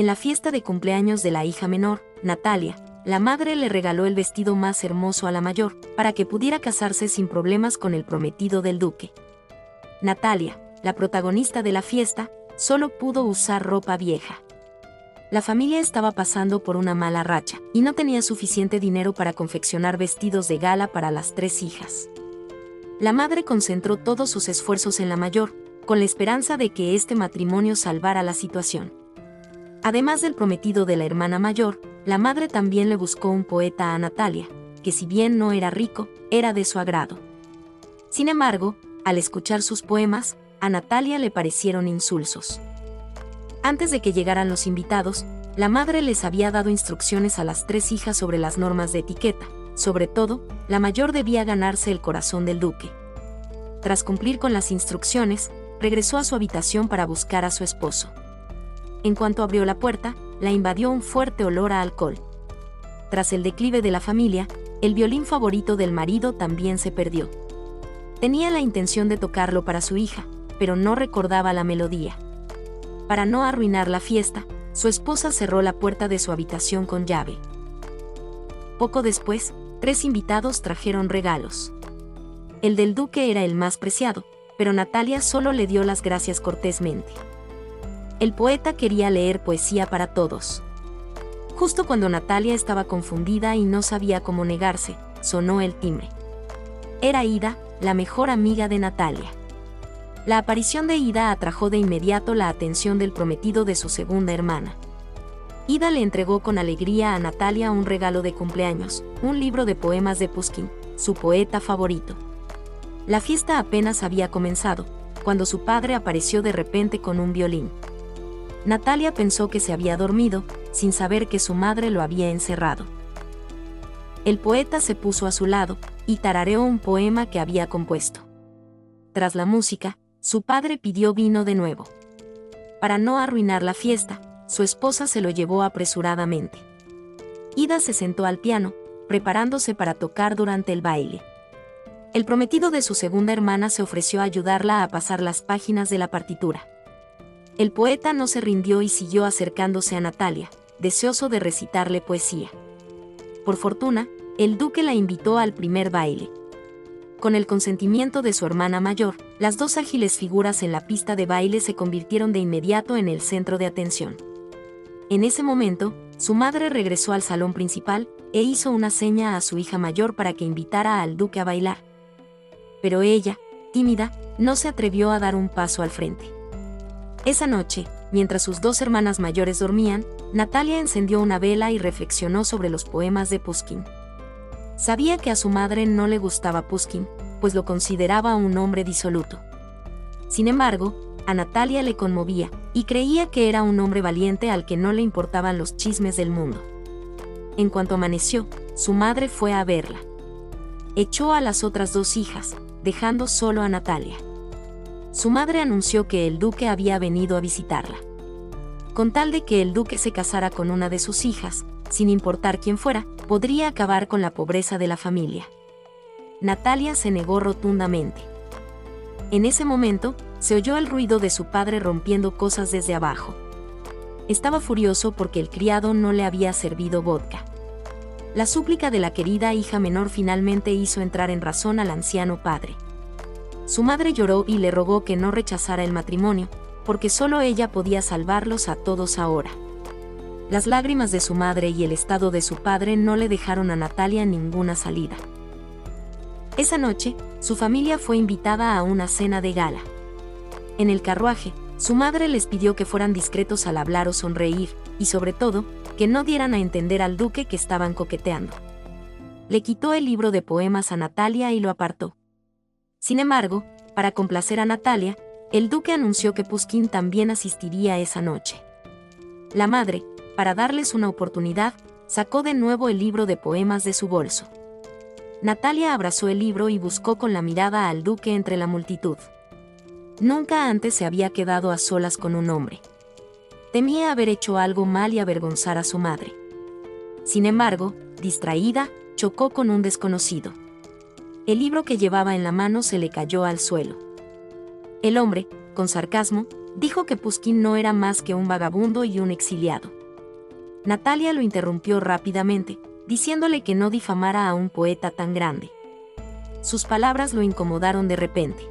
En la fiesta de cumpleaños de la hija menor, Natalia, la madre le regaló el vestido más hermoso a la mayor, para que pudiera casarse sin problemas con el prometido del duque. Natalia, la protagonista de la fiesta, solo pudo usar ropa vieja. La familia estaba pasando por una mala racha, y no tenía suficiente dinero para confeccionar vestidos de gala para las 3 hijas. La madre concentró todos sus esfuerzos en la mayor, con la esperanza de que este matrimonio salvara la situación. Además del prometido de la hermana mayor, la madre también le buscó un poeta a Natalia, que si bien no era rico, era de su agrado. Sin embargo, al escuchar sus poemas, a Natalia le parecieron insulsos. Antes de que llegaran los invitados, la madre les había dado instrucciones a las 3 hijas sobre las normas de etiqueta. Sobre todo, la mayor debía ganarse el corazón del duque. Tras cumplir con las instrucciones, regresó a su habitación para buscar a su esposo. En cuanto abrió la puerta, la invadió un fuerte olor a alcohol. Tras el declive de la familia, el violín favorito del marido también se perdió. Tenía la intención de tocarlo para su hija, pero no recordaba la melodía. Para no arruinar la fiesta, su esposa cerró la puerta de su habitación con llave. Poco después, 3 invitados trajeron regalos. El del duque era el más preciado, pero Natalia solo le dio las gracias cortésmente. El poeta quería leer poesía para todos. Justo cuando Natalia estaba confundida y no sabía cómo negarse, sonó el timbre. Era Ida, la mejor amiga de Natalia. La aparición de Ida atrajo de inmediato la atención del prometido de su segunda hermana. Ida le entregó con alegría a Natalia un regalo de cumpleaños, un libro de poemas de Pushkin, su poeta favorito. La fiesta apenas había comenzado, cuando su padre apareció de repente con un violín. Natalia pensó que se había dormido, sin saber que su madre lo había encerrado. El poeta se puso a su lado, y tarareó un poema que había compuesto. Tras la música, su padre pidió vino de nuevo. Para no arruinar la fiesta, su esposa se lo llevó apresuradamente. Ida se sentó al piano, preparándose para tocar durante el baile. El prometido de su segunda hermana se ofreció a ayudarla a pasar las páginas de la partitura. El poeta no se rindió y siguió acercándose a Natalia, deseoso de recitarle poesía. Por fortuna, el duque la invitó al primer baile. Con el consentimiento de su hermana mayor, las 2 ágiles figuras en la pista de baile se convirtieron de inmediato en el centro de atención. En ese momento, su madre regresó al salón principal e hizo una seña a su hija mayor para que invitara al duque a bailar. Pero ella, tímida, no se atrevió a dar un paso al frente. Esa noche, mientras sus 2 hermanas mayores dormían, Natalia encendió una vela y reflexionó sobre los poemas de Pushkin. Sabía que a su madre no le gustaba Pushkin, pues lo consideraba un hombre disoluto. Sin embargo, a Natalia le conmovía, y creía que era un hombre valiente al que no le importaban los chismes del mundo. En cuanto amaneció, su madre fue a verla. Echó a las otras 2 hijas, dejando solo a Natalia. Su madre anunció que el duque había venido a visitarla. Con tal de que el duque se casara con una de sus hijas, sin importar quién fuera, podría acabar con la pobreza de la familia. Natalia se negó rotundamente. En ese momento, se oyó el ruido de su padre rompiendo cosas desde abajo. Estaba furioso porque el criado no le había servido vodka. La súplica de la querida hija menor finalmente hizo entrar en razón al anciano padre. Su madre lloró y le rogó que no rechazara el matrimonio, porque solo ella podía salvarlos a todos ahora. Las lágrimas de su madre y el estado de su padre no le dejaron a Natalia ninguna salida. Esa noche, su familia fue invitada a una cena de gala. En el carruaje, su madre les pidió que fueran discretos al hablar o sonreír, y sobre todo, que no dieran a entender al duque que estaban coqueteando. Le quitó el libro de poemas a Natalia y lo apartó. Sin embargo, para complacer a Natalia, el duque anunció que Pushkin también asistiría esa noche. La madre, para darles una oportunidad, sacó de nuevo el libro de poemas de su bolso. Natalia abrazó el libro y buscó con la mirada al duque entre la multitud. Nunca antes se había quedado a solas con un hombre. Temía haber hecho algo mal y avergonzar a su madre. Sin embargo, distraída, chocó con un desconocido. El libro que llevaba en la mano se le cayó al suelo. El hombre, con sarcasmo, Dijo que Pushkin no era más que un vagabundo y un exiliado. Natalia lo interrumpió rápidamente, diciéndole que no difamara a un poeta tan grande. Sus palabras lo incomodaron de repente.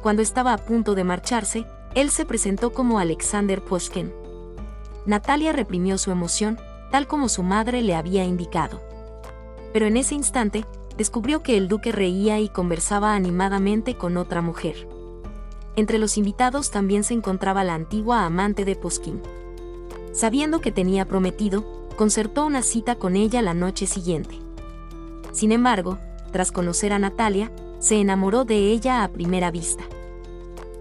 Cuando estaba a punto de marcharse, él se presentó como Alexander Pushkin. Natalia reprimió su emoción, tal como su madre le había indicado. Pero en ese instante, descubrió que el duque reía y conversaba animadamente con otra mujer. Entre los invitados también se encontraba la antigua amante de Pushkin. Sabiendo que tenía prometido, concertó una cita con ella la noche siguiente. Sin embargo, tras conocer a Natalia, se enamoró de ella a primera vista.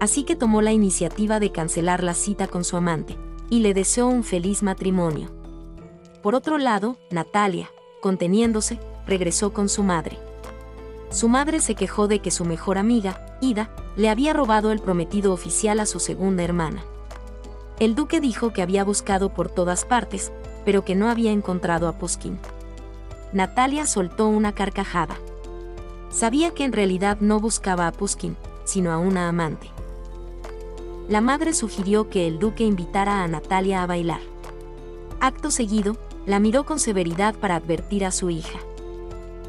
Así que tomó la iniciativa de cancelar la cita con su amante, y le deseó un feliz matrimonio. Por otro lado, Natalia, conteniéndose, regresó con su madre. Su madre se quejó de que su mejor amiga, Ida, le había robado el prometido oficial a su segunda hermana. El duque dijo que había buscado por todas partes, pero que no había encontrado a Pushkin. Natalia soltó una carcajada. Sabía que en realidad no buscaba a Pushkin, sino a una amante. La madre sugirió que el duque invitara a Natalia a bailar. Acto seguido, la miró con severidad para advertir a su hija.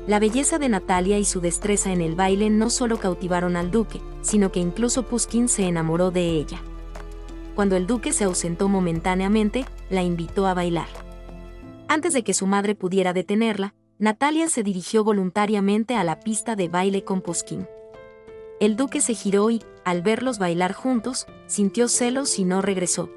La belleza de Natalia y su destreza en el baile no solo cautivaron al duque, sino que incluso Pushkin se enamoró de ella. Cuando el duque se ausentó momentáneamente, la invitó a bailar. Antes de que su madre pudiera detenerla, Natalia se dirigió voluntariamente a la pista de baile con Pushkin. El duque se giró y, al verlos bailar juntos, sintió celos y no regresó.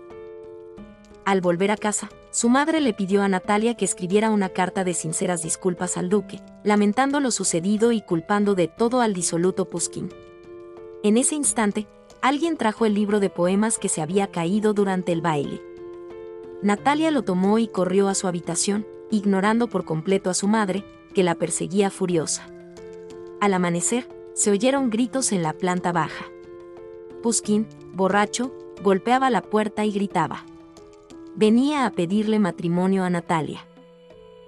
Al volver a casa, su madre le pidió a Natalia que escribiera una carta de sinceras disculpas al duque, lamentando lo sucedido y culpando de todo al disoluto Pushkin. En ese instante, alguien trajo el libro de poemas que se había caído durante el baile. Natalia lo tomó y corrió a su habitación, ignorando por completo a su madre, que la perseguía furiosa. Al amanecer, se oyeron gritos en la planta baja. Pushkin, borracho, golpeaba la puerta y gritaba. Venía a pedirle matrimonio a Natalia.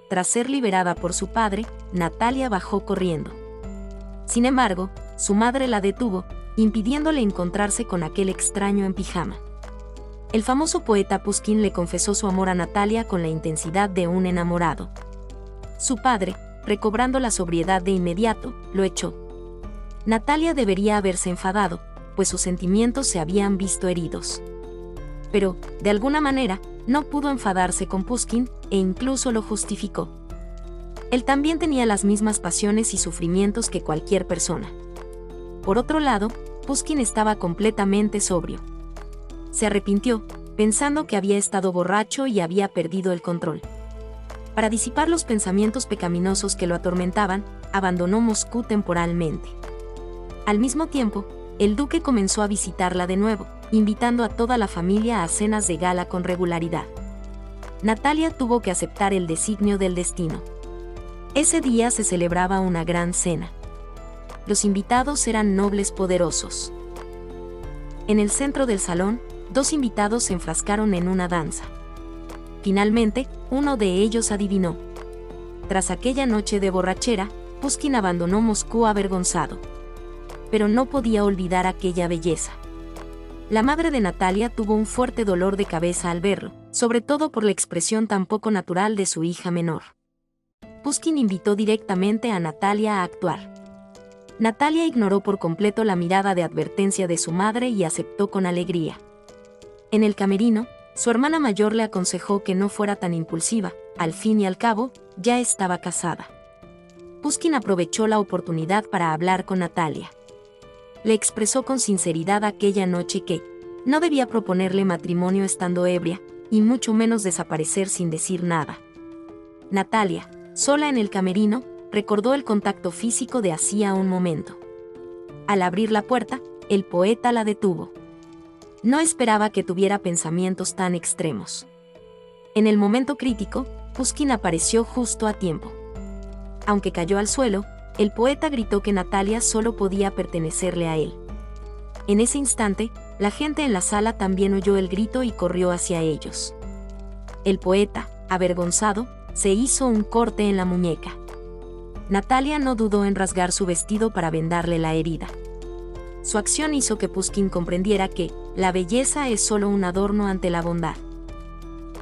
Tras ser liberada por su padre, Natalia bajó corriendo. Sin embargo, su madre la detuvo, impidiéndole encontrarse con aquel extraño en pijama. El famoso poeta Pushkin le confesó su amor a Natalia con la intensidad de un enamorado. Su padre, recobrando la sobriedad de inmediato, lo echó. Natalia debería haberse enfadado, pues sus sentimientos se habían visto heridos. Pero, de alguna manera, no pudo enfadarse con Pushkin, e incluso lo justificó. Él también tenía las mismas pasiones y sufrimientos que cualquier persona. Por otro lado, Pushkin estaba completamente sobrio. Se arrepintió, pensando que había estado borracho y había perdido el control. Para disipar los pensamientos pecaminosos que lo atormentaban, abandonó Moscú temporalmente. Al mismo tiempo, el duque comenzó a visitarla de nuevo, invitando a toda la familia a cenas de gala con regularidad. Natalia tuvo que aceptar el designio del destino. Ese día se celebraba una gran cena. Los invitados eran nobles poderosos. En el centro del salón, dos invitados se enfrascaron en una danza. Finalmente, uno de ellos adivinó. Tras aquella noche de borrachera, Pushkin abandonó Moscú avergonzado. Pero no podía olvidar aquella belleza. La madre de Natalia tuvo un fuerte dolor de cabeza al verlo, sobre todo por la expresión tan poco natural de su hija menor. Pushkin invitó directamente a Natalia a actuar. Natalia ignoró por completo la mirada de advertencia de su madre y aceptó con alegría. En el camerino, su hermana mayor le aconsejó que no fuera tan impulsiva, al fin y al cabo, ya estaba casada. Pushkin aprovechó la oportunidad para hablar con Natalia. Le expresó con sinceridad aquella noche que no debía proponerle matrimonio estando ebria, y mucho menos desaparecer sin decir nada. Natalia, sola en el camerino, recordó el contacto físico de hacía un momento. Al abrir la puerta, el poeta la detuvo. No esperaba que tuviera pensamientos tan extremos. En el momento crítico, Pushkin apareció justo a tiempo. Aunque cayó al suelo, el poeta gritó que Natalia solo podía pertenecerle a él. En ese instante, la gente en la sala también oyó el grito y corrió hacia ellos. El poeta, avergonzado, se hizo un corte en la muñeca. Natalia no dudó en rasgar su vestido para vendarle la herida. Su acción hizo que Pushkin comprendiera que la belleza es solo un adorno ante la bondad.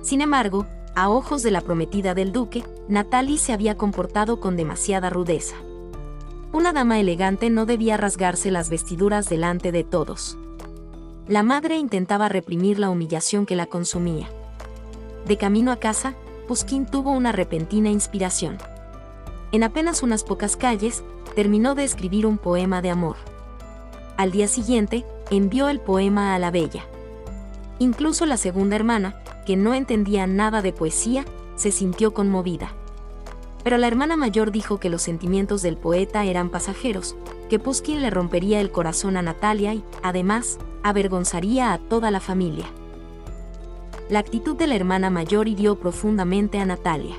Sin embargo, a ojos de la prometida del duque, Natalie se había comportado con demasiada rudeza. Una dama elegante no debía rasgarse las vestiduras delante de todos. La madre intentaba reprimir la humillación que la consumía. De camino a casa, Pushkin tuvo una repentina inspiración. En apenas unas pocas calles, terminó de escribir un poema de amor. Al día siguiente, envió el poema a la bella. Incluso la segunda hermana, que no entendía nada de poesía, se sintió conmovida. Pero la hermana mayor dijo que los sentimientos del poeta eran pasajeros, que Pushkin le rompería el corazón a Natalia y, además, avergonzaría a toda la familia. La actitud de la hermana mayor hirió profundamente a Natalia.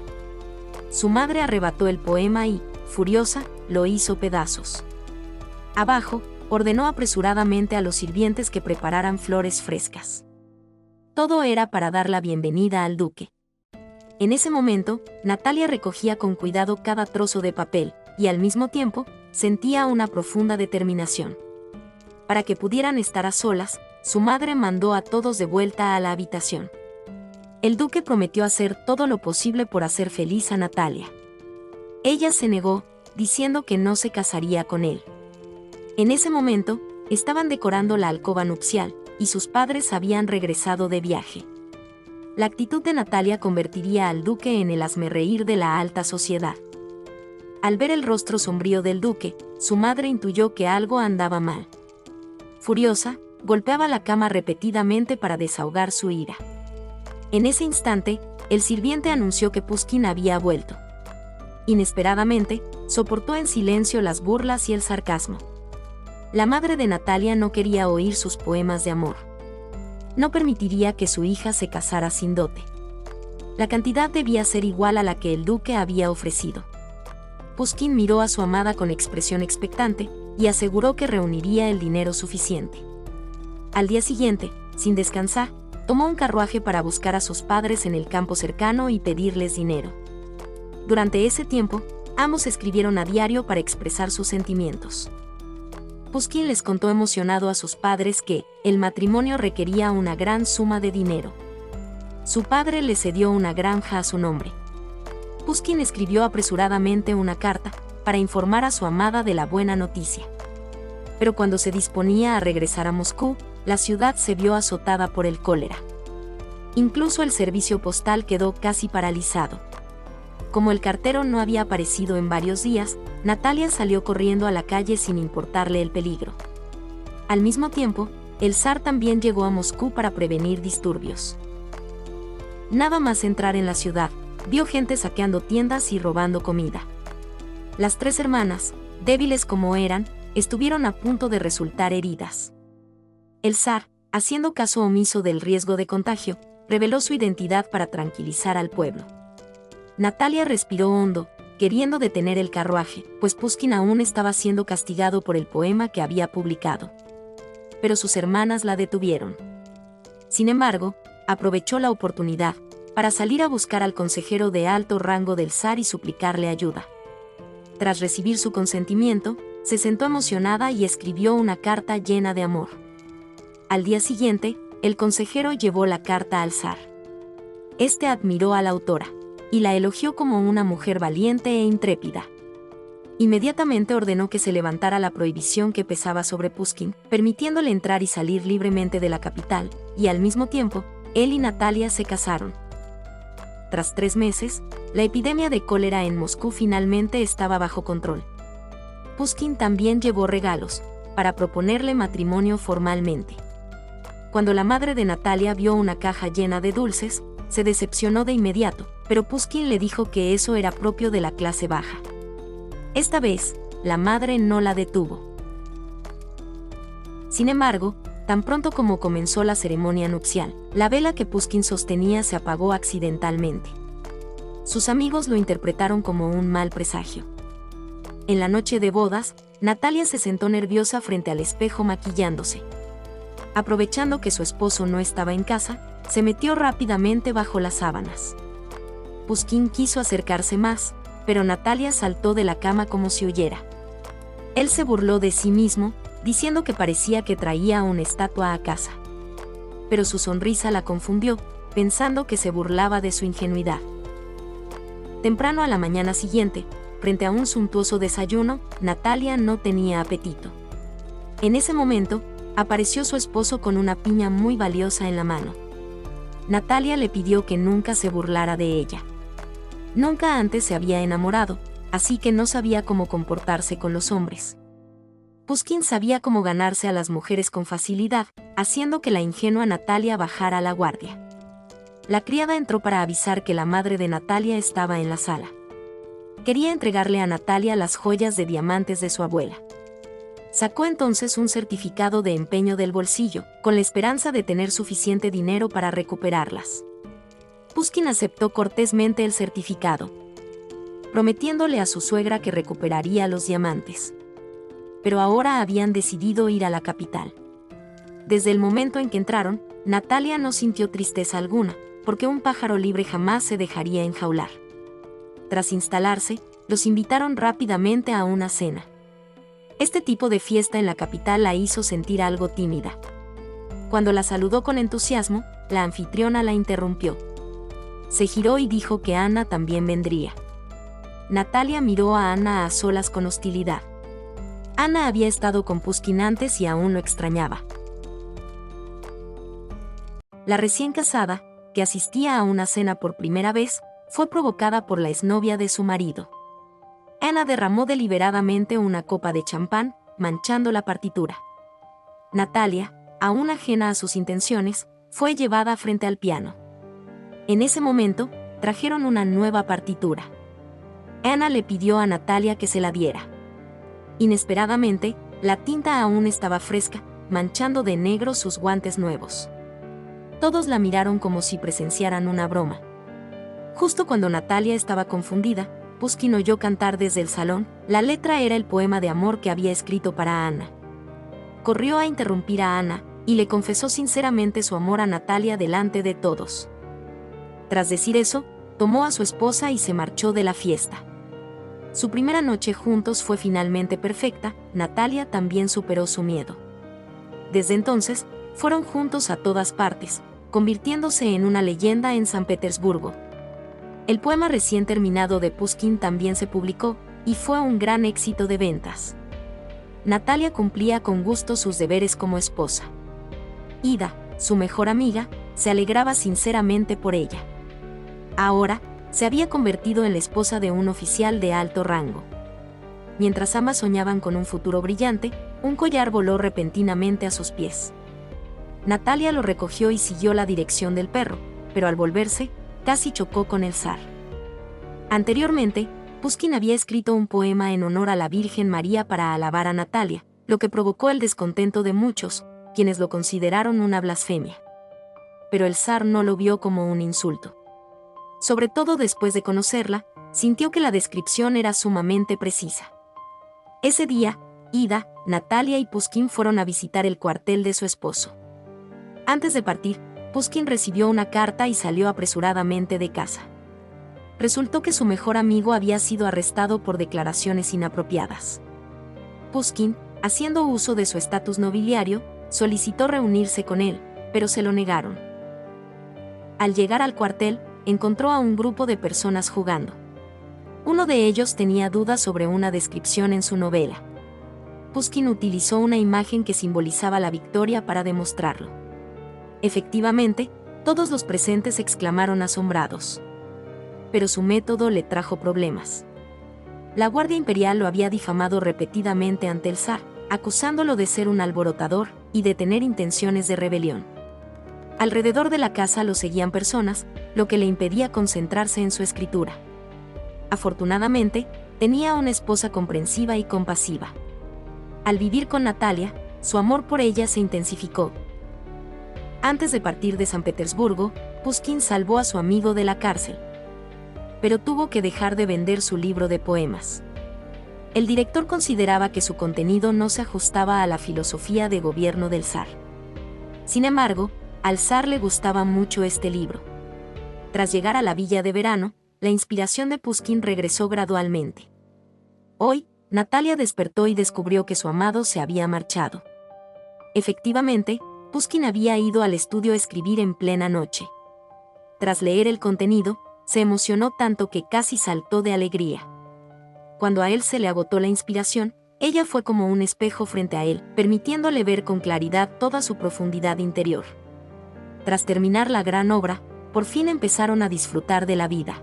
Su madre arrebató el poema y, furiosa, lo hizo pedazos. Abajo, ordenó apresuradamente a los sirvientes que prepararan flores frescas. Todo era para dar la bienvenida al duque. En ese momento, Natalia recogía con cuidado cada trozo de papel, y al mismo tiempo, sentía una profunda determinación. Para que pudieran estar a solas, su madre mandó a todos de vuelta a la habitación. El duque prometió hacer todo lo posible por hacer feliz a Natalia. Ella se negó, diciendo que no se casaría con él. En ese momento, estaban decorando la alcoba nupcial, y sus padres habían regresado de viaje. La actitud de Natalia convertiría al duque en el hazmerreír de la alta sociedad. Al ver el rostro sombrío del duque, su madre intuyó que algo andaba mal. Furiosa, golpeaba la cama repetidamente para desahogar su ira. En ese instante, el sirviente anunció que Pushkin había vuelto. Inesperadamente, soportó en silencio las burlas y el sarcasmo. La madre de Natalia no quería oír sus poemas de amor. No permitiría que su hija se casara sin dote. La cantidad debía ser igual a la que el duque había ofrecido. Pushkin miró a su amada con expresión expectante y aseguró que reuniría el dinero suficiente. Al día siguiente, sin descansar, tomó un carruaje para buscar a sus padres en el campo cercano y pedirles dinero. Durante ese tiempo, ambos escribieron a diario para expresar sus sentimientos. Pushkin les contó emocionado a sus padres que el matrimonio requería una gran suma de dinero. Su padre le cedió una granja a su nombre. Pushkin escribió apresuradamente una carta para informar a su amada de la buena noticia. Pero cuando se disponía a regresar a Moscú, la ciudad se vio azotada por el cólera. Incluso el servicio postal quedó casi paralizado. Como el cartero no había aparecido en varios días, Natalia salió corriendo a la calle sin importarle el peligro. Al mismo tiempo, el zar también llegó a Moscú para prevenir disturbios. Nada más entrar en la ciudad, vio gente saqueando tiendas y robando comida. Las tres hermanas, débiles como eran, estuvieron a punto de resultar heridas. El zar, haciendo caso omiso del riesgo de contagio, reveló su identidad para tranquilizar al pueblo. Natalia respiró hondo, queriendo detener el carruaje, pues Pushkin aún estaba siendo castigado por el poema que había publicado. Pero sus hermanas la detuvieron. Sin embargo, aprovechó la oportunidad para salir a buscar al consejero de alto rango del zar y suplicarle ayuda. Tras recibir su consentimiento, se sentó emocionada y escribió una carta llena de amor. Al día siguiente, el consejero llevó la carta al zar. Este admiró a la autora y la elogió como una mujer valiente e intrépida. Inmediatamente ordenó que se levantara la prohibición que pesaba sobre Pushkin, permitiéndole entrar y salir libremente de la capital, y al mismo tiempo, él y Natalia se casaron. Tras 3 meses, la epidemia de cólera en Moscú finalmente estaba bajo control. Pushkin también llevó regalos, para proponerle matrimonio formalmente. Cuando la madre de Natalia vio una caja llena de dulces, se decepcionó de inmediato, pero Pushkin le dijo que eso era propio de la clase baja. Esta vez, la madre no la detuvo. Sin embargo, tan pronto como comenzó la ceremonia nupcial, la vela que Pushkin sostenía se apagó accidentalmente. Sus amigos lo interpretaron como un mal presagio. En la noche de bodas, Natalia se sentó nerviosa frente al espejo maquillándose. Aprovechando que su esposo no estaba en casa, se metió rápidamente bajo las sábanas. Pushkin quiso acercarse más, pero Natalia saltó de la cama como si huyera. Él se burló de sí mismo, diciendo que parecía que traía una estatua a casa. pero su sonrisa la confundió, pensando que se burlaba de su ingenuidad. Temprano a la mañana siguiente, frente a un suntuoso desayuno, Natalia no tenía apetito. En ese momento, apareció su esposo con una piña muy valiosa en la mano. Natalia le pidió que nunca se burlara de ella. Nunca antes se había enamorado, así que no sabía cómo comportarse con los hombres. Pushkin sabía cómo ganarse a las mujeres con facilidad, haciendo que la ingenua Natalia bajara la guardia. La criada entró para avisar que la madre de Natalia estaba en la sala. Quería entregarle a Natalia las joyas de diamantes de su abuela. Sacó entonces un certificado de empeño del bolsillo, con la esperanza de tener suficiente dinero para recuperarlas. Pushkin aceptó cortésmente el certificado, prometiéndole a su suegra que recuperaría los diamantes. Pero ahora habían decidido ir a la capital. Desde el momento en que entraron, Natalia no sintió tristeza alguna, porque un pájaro libre jamás se dejaría enjaular. Tras instalarse, los invitaron rápidamente a una cena. Este tipo de fiesta en la capital la hizo sentir algo tímida. Cuando la saludó con entusiasmo, la anfitriona la interrumpió. Se giró y dijo que Anna también vendría. Natalia miró a Anna a solas con hostilidad. Anna había estado con Pushkin antes y aún lo extrañaba. La recién casada, que asistía a una cena por primera vez, fue provocada por la exnovia de su marido. Anna derramó deliberadamente una copa de champán, manchando la partitura. Natalia, aún ajena a sus intenciones, fue llevada frente al piano. En ese momento, trajeron una nueva partitura. Anna le pidió a Natalia que se la diera. Inesperadamente, la tinta aún estaba fresca, manchando de negro sus guantes nuevos. Todos la miraron como si presenciaran una broma. Justo cuando Natalia estaba confundida, Pushkin oyó cantar desde el salón. La letra era el poema de amor que había escrito para Anna. Corrió a interrumpir a Anna, y le confesó sinceramente su amor a Natalia delante de todos. Tras decir eso, tomó a su esposa y se marchó de la fiesta. Su primera noche juntos fue finalmente perfecta. Natalia también superó su miedo. Desde entonces, fueron juntos a todas partes, convirtiéndose en una leyenda en San Petersburgo. El poema recién terminado de Pushkin también se publicó, y fue un gran éxito de ventas. Natalia cumplía con gusto sus deberes como esposa. Ida, su mejor amiga, se alegraba sinceramente por ella. Ahora, se había convertido en la esposa de un oficial de alto rango. Mientras ambas soñaban con un futuro brillante, un collar voló repentinamente a sus pies. Natalia lo recogió y siguió la dirección del perro, pero al volverse, casi chocó con el zar. Anteriormente, Pushkin había escrito un poema en honor a la Virgen María para alabar a Natalia, lo que provocó el descontento de muchos, quienes lo consideraron una blasfemia. Pero el zar no lo vio como un insulto. Sobre todo después de conocerla, sintió que la descripción era sumamente precisa. Ese día, Ida, Natalia y Pushkin fueron a visitar el cuartel de su esposo. Antes de partir, Pushkin recibió una carta y salió apresuradamente de casa. Resultó que su mejor amigo había sido arrestado por declaraciones inapropiadas. Pushkin, haciendo uso de su estatus nobiliario, solicitó reunirse con él, pero se lo negaron. Al llegar al cuartel, encontró a un grupo de personas jugando. Uno de ellos tenía dudas sobre una descripción en su novela. Pushkin utilizó una imagen que simbolizaba la victoria para demostrarlo. Efectivamente, todos los presentes exclamaron asombrados. Pero su método le trajo problemas. La Guardia Imperial lo había difamado repetidamente ante el zar, acusándolo de ser un alborotador y de tener intenciones de rebelión. Alrededor de la casa lo seguían personas, lo que le impedía concentrarse en su escritura. Afortunadamente, tenía una esposa comprensiva y compasiva. Al vivir con Natalia, su amor por ella se intensificó. Antes de partir de San Petersburgo, Pushkin salvó a su amigo de la cárcel. Pero tuvo que dejar de vender su libro de poemas. El director consideraba que su contenido no se ajustaba a la filosofía de gobierno del zar. Sin embargo, al zar le gustaba mucho este libro. Tras llegar a la villa de verano, la inspiración de Pushkin regresó gradualmente. Hoy, Natalia despertó y descubrió que su amado se había marchado. Efectivamente, Pushkin había ido al estudio a escribir en plena noche. Tras leer el contenido, se emocionó tanto que casi saltó de alegría. Cuando a él se le agotó la inspiración, ella fue como un espejo frente a él, permitiéndole ver con claridad toda su profundidad interior. Tras terminar la gran obra, por fin empezaron a disfrutar de la vida.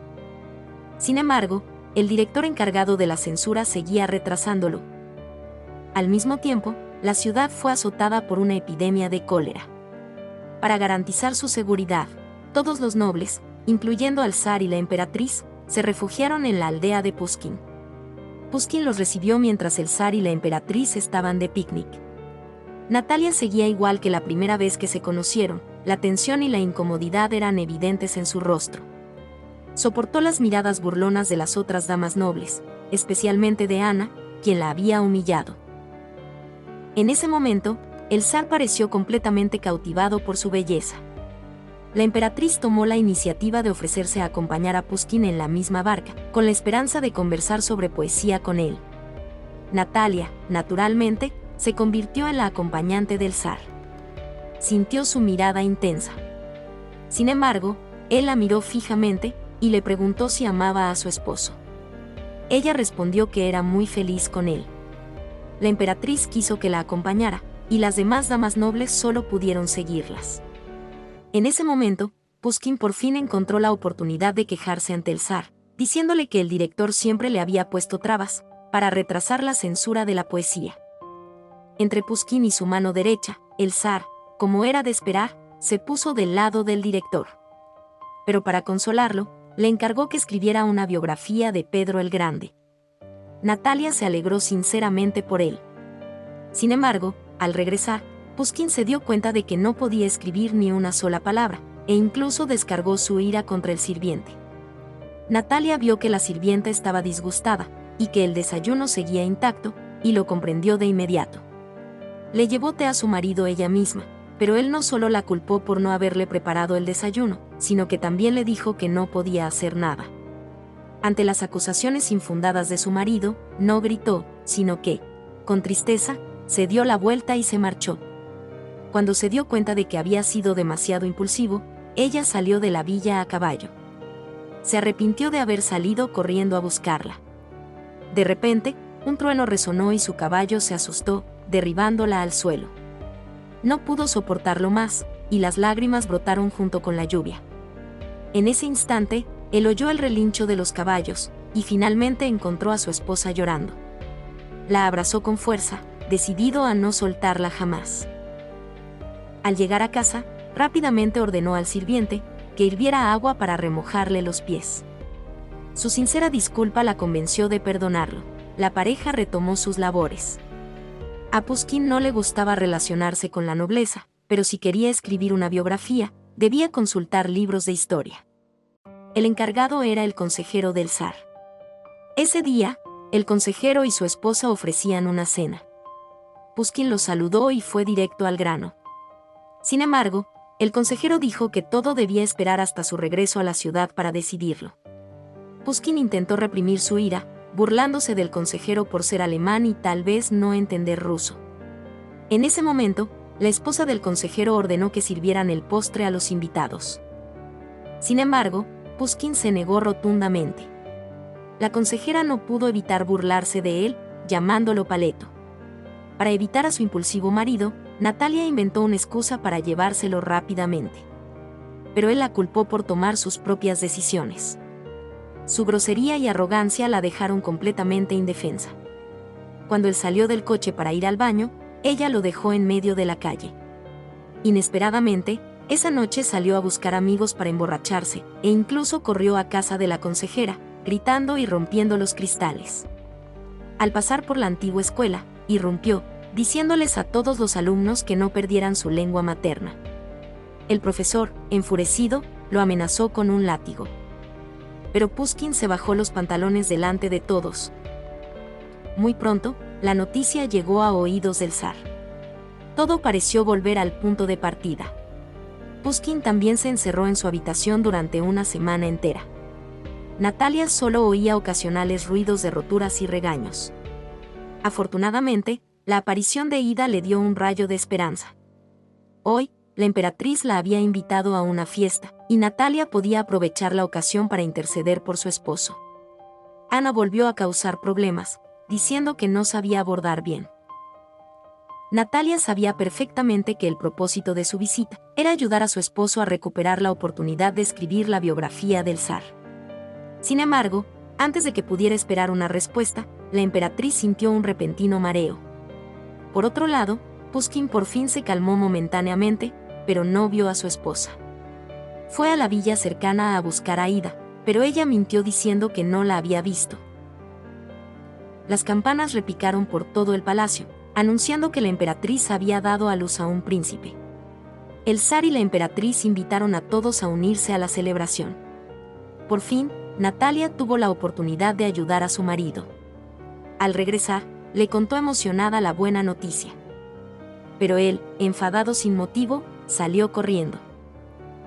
Sin embargo, el director encargado de la censura seguía retrasándolo. Al mismo tiempo, la ciudad fue azotada por una epidemia de cólera. Para garantizar su seguridad, todos los nobles, incluyendo al zar y la emperatriz, se refugiaron en la aldea de Pushkin. Pushkin los recibió mientras el zar y la emperatriz estaban de picnic. Natalia seguía igual que la primera vez que se conocieron, la tensión y la incomodidad eran evidentes en su rostro. Soportó las miradas burlonas de las otras damas nobles, especialmente de Ana, quien la había humillado. En ese momento, el zar pareció completamente cautivado por su belleza. La emperatriz tomó la iniciativa de ofrecerse a acompañar a Pushkin en la misma barca, con la esperanza de conversar sobre poesía con él. Natalia, naturalmente, se convirtió en la acompañante del zar. Sintió su mirada intensa. Sin embargo, él la miró fijamente y le preguntó si amaba a su esposo. Ella respondió que era muy feliz con él. La emperatriz quiso que la acompañara, y las demás damas nobles solo pudieron seguirlas. En ese momento, Pushkin por fin encontró la oportunidad de quejarse ante el zar, diciéndole que el director siempre le había puesto trabas para retrasar la censura de la poesía. Entre Pushkin y su mano derecha, el zar, como era de esperar, se puso del lado del director. Pero para consolarlo, le encargó que escribiera una biografía de Pedro el Grande. Natalia se alegró sinceramente por él. Sin embargo, al regresar, Pushkin se dio cuenta de que no podía escribir ni una sola palabra, e incluso descargó su ira contra el sirviente. Natalia vio que la sirvienta estaba disgustada, y que el desayuno seguía intacto, y lo comprendió de inmediato. Le llevó té a su marido ella misma, pero él no solo la culpó por no haberle preparado el desayuno, sino que también le dijo que no podía hacer nada. Ante las acusaciones infundadas de su marido, no gritó, sino que, con tristeza, se dio la vuelta y se marchó. Cuando se dio cuenta de que había sido demasiado impulsivo, ella salió de la villa a caballo. Se arrepintió de haber salido corriendo a buscarla. De repente, un trueno resonó y su caballo se asustó, derribándola al suelo. No pudo soportarlo más, y las lágrimas brotaron junto con la lluvia. En ese instante, él oyó el relincho de los caballos, y finalmente encontró a su esposa llorando. La abrazó con fuerza, decidido a no soltarla jamás. Al llegar a casa, rápidamente ordenó al sirviente que hirviera agua para remojarle los pies. Su sincera disculpa la convenció de perdonarlo. La pareja retomó sus labores. A Pushkin no le gustaba relacionarse con la nobleza, pero si quería escribir una biografía, debía consultar libros de historia. El encargado era el consejero del zar. Ese día, el consejero y su esposa ofrecían una cena. Pushkin los saludó y fue directo al grano. Sin embargo, el consejero dijo que todo debía esperar hasta su regreso a la ciudad para decidirlo. Pushkin intentó reprimir su ira, burlándose del consejero por ser alemán y tal vez no entender ruso. En ese momento, la esposa del consejero ordenó que sirvieran el postre a los invitados. Sin embargo, Pushkin se negó rotundamente. La consejera no pudo evitar burlarse de él, llamándolo paleto. Para evitar a su impulsivo marido, Natalia inventó una excusa para llevárselo rápidamente. Pero él la culpó por tomar sus propias decisiones. Su grosería y arrogancia la dejaron completamente indefensa. Cuando él salió del coche para ir al baño, ella lo dejó en medio de la calle. Inesperadamente, esa noche salió a buscar amigos para emborracharse, e incluso corrió a casa de la consejera, gritando y rompiendo los cristales. Al pasar por la antigua escuela, irrumpió, diciéndoles a todos los alumnos que no perdieran su lengua materna. El profesor, enfurecido, lo amenazó con un látigo. Pero Pushkin se bajó los pantalones delante de todos. Muy pronto, la noticia llegó a oídos del zar. Todo pareció volver al punto de partida. Pushkin también se encerró en su habitación durante una semana entera. Natalia solo oía ocasionales ruidos de roturas y regaños. Afortunadamente, la aparición de Ida le dio un rayo de esperanza. Hoy, la emperatriz la había invitado a una fiesta, y Natalia podía aprovechar la ocasión para interceder por su esposo. Ana volvió a causar problemas, diciendo que no sabía abordar bien. Natalia sabía perfectamente que el propósito de su visita era ayudar a su esposo a recuperar la oportunidad de escribir la biografía del zar. Sin embargo, antes de que pudiera esperar una respuesta, la emperatriz sintió un repentino mareo. Por otro lado, Pushkin por fin se calmó momentáneamente, pero no vio a su esposa. Fue a la villa cercana a buscar a Ida, pero ella mintió diciendo que no la había visto. Las campanas repicaron por todo el palacio, anunciando que la emperatriz había dado a luz a un príncipe. El zar y la emperatriz invitaron a todos a unirse a la celebración. Por fin, Natalia tuvo la oportunidad de ayudar a su marido. Al regresar, le contó emocionada la buena noticia. Pero él, enfadado sin motivo, salió corriendo.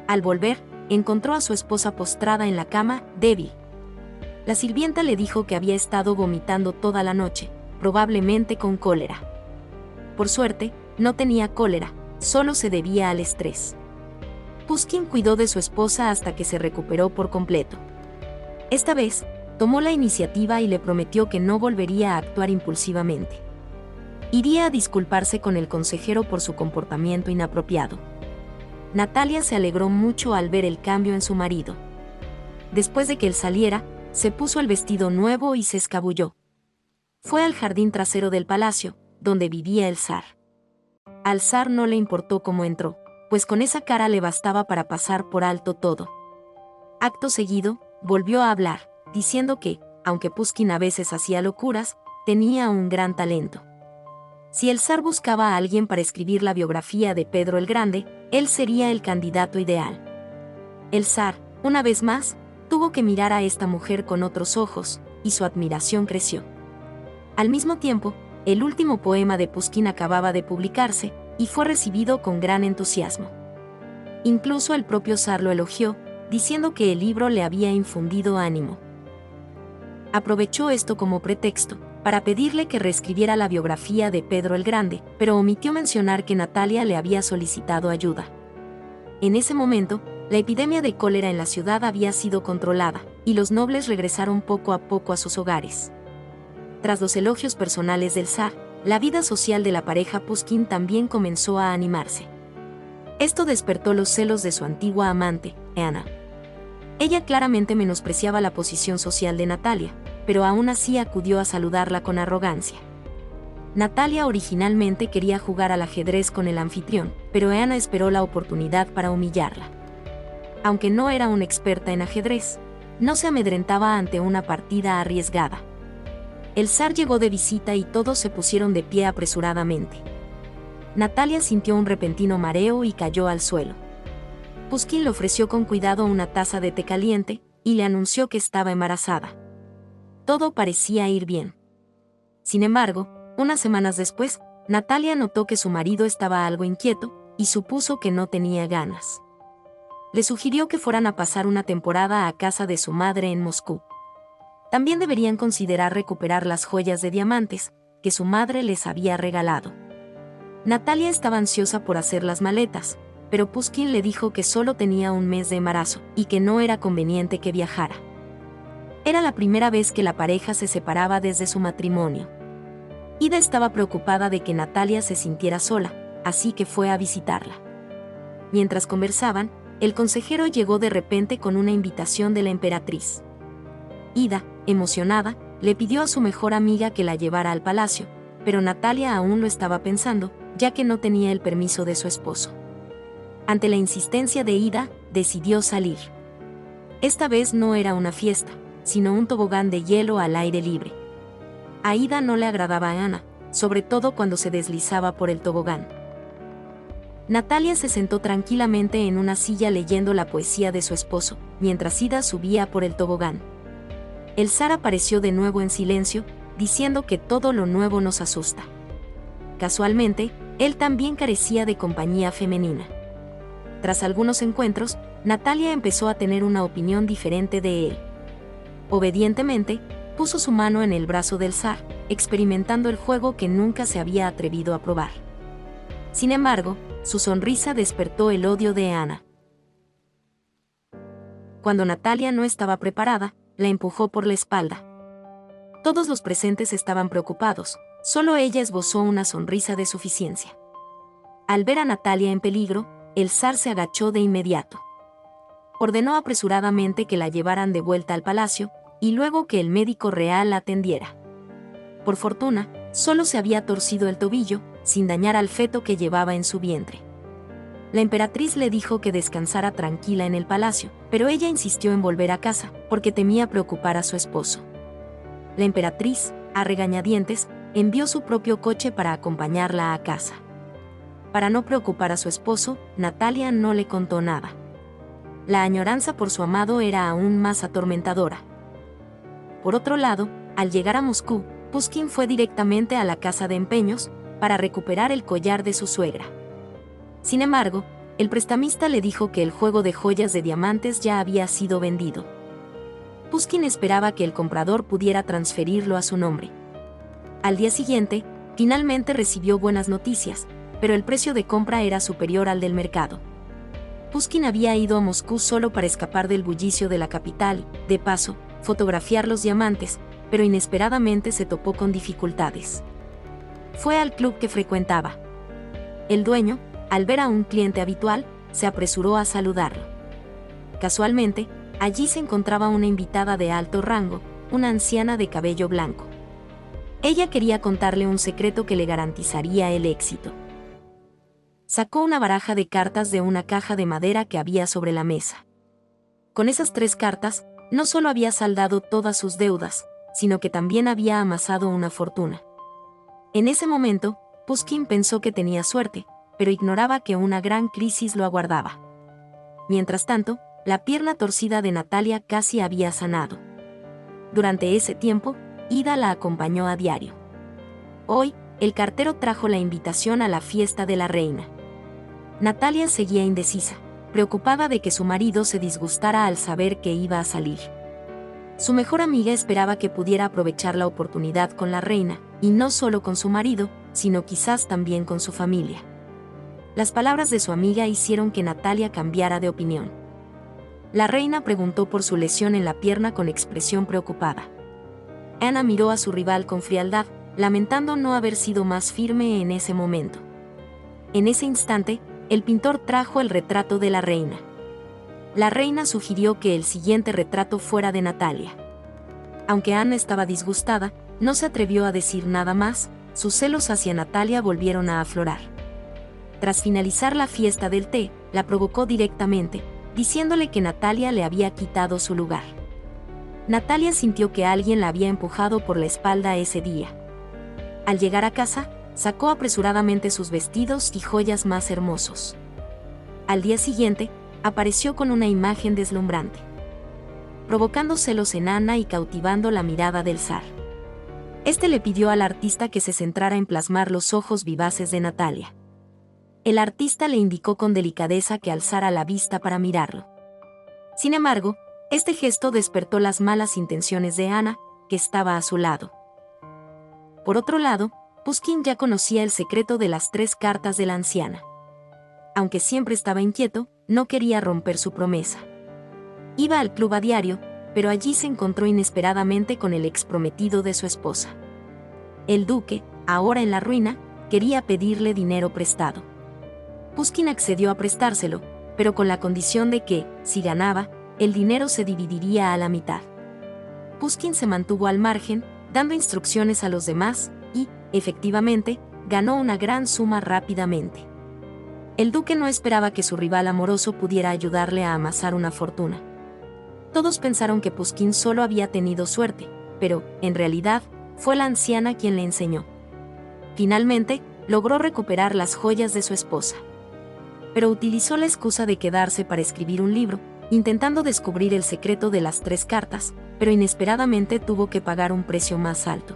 Al volver, encontró a su esposa postrada en la cama, débil. La sirvienta le dijo que había estado vomitando toda la noche, probablemente con cólera. Por suerte, no tenía cólera, solo se debía al estrés. Pushkin cuidó de su esposa hasta que se recuperó por completo. Esta vez, tomó la iniciativa y le prometió que no volvería a actuar impulsivamente. Iría a disculparse con el consejero por su comportamiento inapropiado. Natalia se alegró mucho al ver el cambio en su marido. Después de que él saliera, se puso el vestido nuevo y se escabulló. Fue al jardín trasero del palacio, donde vivía el zar. Al zar no le importó cómo entró, pues con esa cara le bastaba para pasar por alto todo. Acto seguido, volvió a hablar, diciendo que, aunque Pushkin a veces hacía locuras, tenía un gran talento. Si el zar buscaba a alguien para escribir la biografía de Pedro el Grande, él sería el candidato ideal. El zar, una vez más, tuvo que mirar a esta mujer con otros ojos, y su admiración creció. Al mismo tiempo, el último poema de Pushkin acababa de publicarse, y fue recibido con gran entusiasmo. Incluso el propio zar lo elogió, diciendo que el libro le había infundido ánimo. Aprovechó esto como pretexto para pedirle que reescribiera la biografía de Pedro el Grande, pero omitió mencionar que Natalia le había solicitado ayuda. En ese momento, la epidemia de cólera en la ciudad había sido controlada, y los nobles regresaron poco a poco a sus hogares. Tras los elogios personales del zar, la vida social de la pareja Pushkin también comenzó a animarse. Esto despertó los celos de su antigua amante, Ana. Ella claramente menospreciaba la posición social de Natalia, pero aún así acudió a saludarla con arrogancia. Natalia originalmente quería jugar al ajedrez con el anfitrión, pero Ana esperó la oportunidad para humillarla. Aunque no era una experta en ajedrez, no se amedrentaba ante una partida arriesgada. El zar llegó de visita y todos se pusieron de pie apresuradamente. Natalia sintió un repentino mareo y cayó al suelo. Pushkin le ofreció con cuidado una taza de té caliente, y le anunció que estaba embarazada. Todo parecía ir bien. Sin embargo, unas semanas después, Natalia notó que su marido estaba algo inquieto, y supuso que no tenía ganas. Le sugirió que fueran a pasar una temporada a casa de su madre en Moscú. También deberían considerar recuperar las joyas de diamantes que su madre les había regalado. Natalia estaba ansiosa por hacer las maletas, pero Pushkin le dijo que solo tenía un mes de embarazo y que no era conveniente que viajara. Era la primera vez que la pareja se separaba desde su matrimonio. Ida estaba preocupada de que Natalia se sintiera sola, así que fue a visitarla. Mientras conversaban, el consejero llegó de repente con una invitación de la emperatriz. Ida, emocionada, le pidió a su mejor amiga que la llevara al palacio, pero Natalia aún lo estaba pensando, ya que no tenía el permiso de su esposo. Ante la insistencia de Ida, decidió salir. Esta vez no era una fiesta, sino un tobogán de hielo al aire libre. A Ida no le agradaba a Ana, sobre todo cuando se deslizaba por el tobogán. Natalia se sentó tranquilamente en una silla leyendo la poesía de su esposo, mientras Ida subía por el tobogán. El zar apareció de nuevo en silencio, diciendo que todo lo nuevo nos asusta. Casualmente, él también carecía de compañía femenina. Tras algunos encuentros, Natalia empezó a tener una opinión diferente de él. Obedientemente, puso su mano en el brazo del zar, experimentando el juego que nunca se había atrevido a probar. Sin embargo, su sonrisa despertó el odio de Ana. Cuando Natalia no estaba preparada, la empujó por la espalda. Todos los presentes estaban preocupados, solo ella esbozó una sonrisa de suficiencia. Al ver a Natalia en peligro, el zar se agachó de inmediato. Ordenó apresuradamente que la llevaran de vuelta al palacio, y luego que el médico real la atendiera. Por fortuna, solo se había torcido el tobillo, sin dañar al feto que llevaba en su vientre. La emperatriz le dijo que descansara tranquila en el palacio, pero ella insistió en volver a casa, porque temía preocupar a su esposo. La emperatriz, a regañadientes, envió su propio coche para acompañarla a casa. Para no preocupar a su esposo, Natalia no le contó nada. La añoranza por su amado era aún más atormentadora. Por otro lado, al llegar a Moscú, Pushkin fue directamente a la casa de empeños para recuperar el collar de su suegra. Sin embargo, el prestamista le dijo que el juego de joyas de diamantes ya había sido vendido. Pushkin esperaba que el comprador pudiera transferirlo a su nombre. Al día siguiente, finalmente recibió buenas noticias, pero el precio de compra era superior al del mercado. Pushkin había ido a Moscú solo para escapar del bullicio de la capital, de paso, fotografiar los diamantes, pero inesperadamente se topó con dificultades. Fue al club que frecuentaba. El dueño, al ver a un cliente habitual, se apresuró a saludarlo. Casualmente, allí se encontraba una invitada de alto rango, una anciana de cabello blanco. Ella quería contarle un secreto que le garantizaría el éxito. Sacó una baraja de cartas de una caja de madera que había sobre la mesa. Con esas 3 cartas, no solo había saldado todas sus deudas, sino que también había amasado una fortuna. En ese momento, Pushkin pensó que tenía suerte, pero ignoraba que una gran crisis lo aguardaba. Mientras tanto, la pierna torcida de Natalia casi había sanado. Durante ese tiempo, Ida la acompañó a diario. Hoy, el cartero trajo la invitación a la fiesta de la reina. Natalia seguía indecisa, preocupada de que su marido se disgustara al saber que iba a salir. Su mejor amiga esperaba que pudiera aprovechar la oportunidad con la reina, y no solo con su marido, sino quizás también con su familia. Las palabras de su amiga hicieron que Natalia cambiara de opinión. La reina preguntó por su lesión en la pierna con expresión preocupada. Ana miró a su rival con frialdad, lamentando no haber sido más firme en ese momento. En ese instante, el pintor trajo el retrato de la reina. La reina sugirió que el siguiente retrato fuera de Natalia. Aunque Ana estaba disgustada, no se atrevió a decir nada más, sus celos hacia Natalia volvieron a aflorar. Tras finalizar la fiesta del té, la provocó directamente, diciéndole que Natalia le había quitado su lugar. Natalia sintió que alguien la había empujado por la espalda ese día. Al llegar a casa, sacó apresuradamente sus vestidos y joyas más hermosos. Al día siguiente, apareció con una imagen deslumbrante, provocando celos en Ana y cautivando la mirada del zar. Este le pidió al artista que se centrara en plasmar los ojos vivaces de Natalia. El artista le indicó con delicadeza que alzara la vista para mirarlo. Sin embargo, este gesto despertó las malas intenciones de Ana, que estaba a su lado. Por otro lado, Pushkin ya conocía el secreto de las 3 cartas de la anciana. Aunque siempre estaba inquieto, no quería romper su promesa. Iba al club a diario, pero allí se encontró inesperadamente con el exprometido de su esposa. El duque, ahora en la ruina, quería pedirle dinero prestado. Pushkin accedió a prestárselo, pero con la condición de que, si ganaba, el dinero se dividiría a la mitad. Pushkin se mantuvo al margen, dando instrucciones a los demás, y, efectivamente, ganó una gran suma rápidamente. El duque no esperaba que su rival amoroso pudiera ayudarle a amasar una fortuna. Todos pensaron que Pushkin solo había tenido suerte, pero, en realidad, fue la anciana quien le enseñó. Finalmente, logró recuperar las joyas de su esposa. Pero utilizó la excusa de quedarse para escribir un libro, intentando descubrir el secreto de las 3 cartas, pero inesperadamente tuvo que pagar un precio más alto.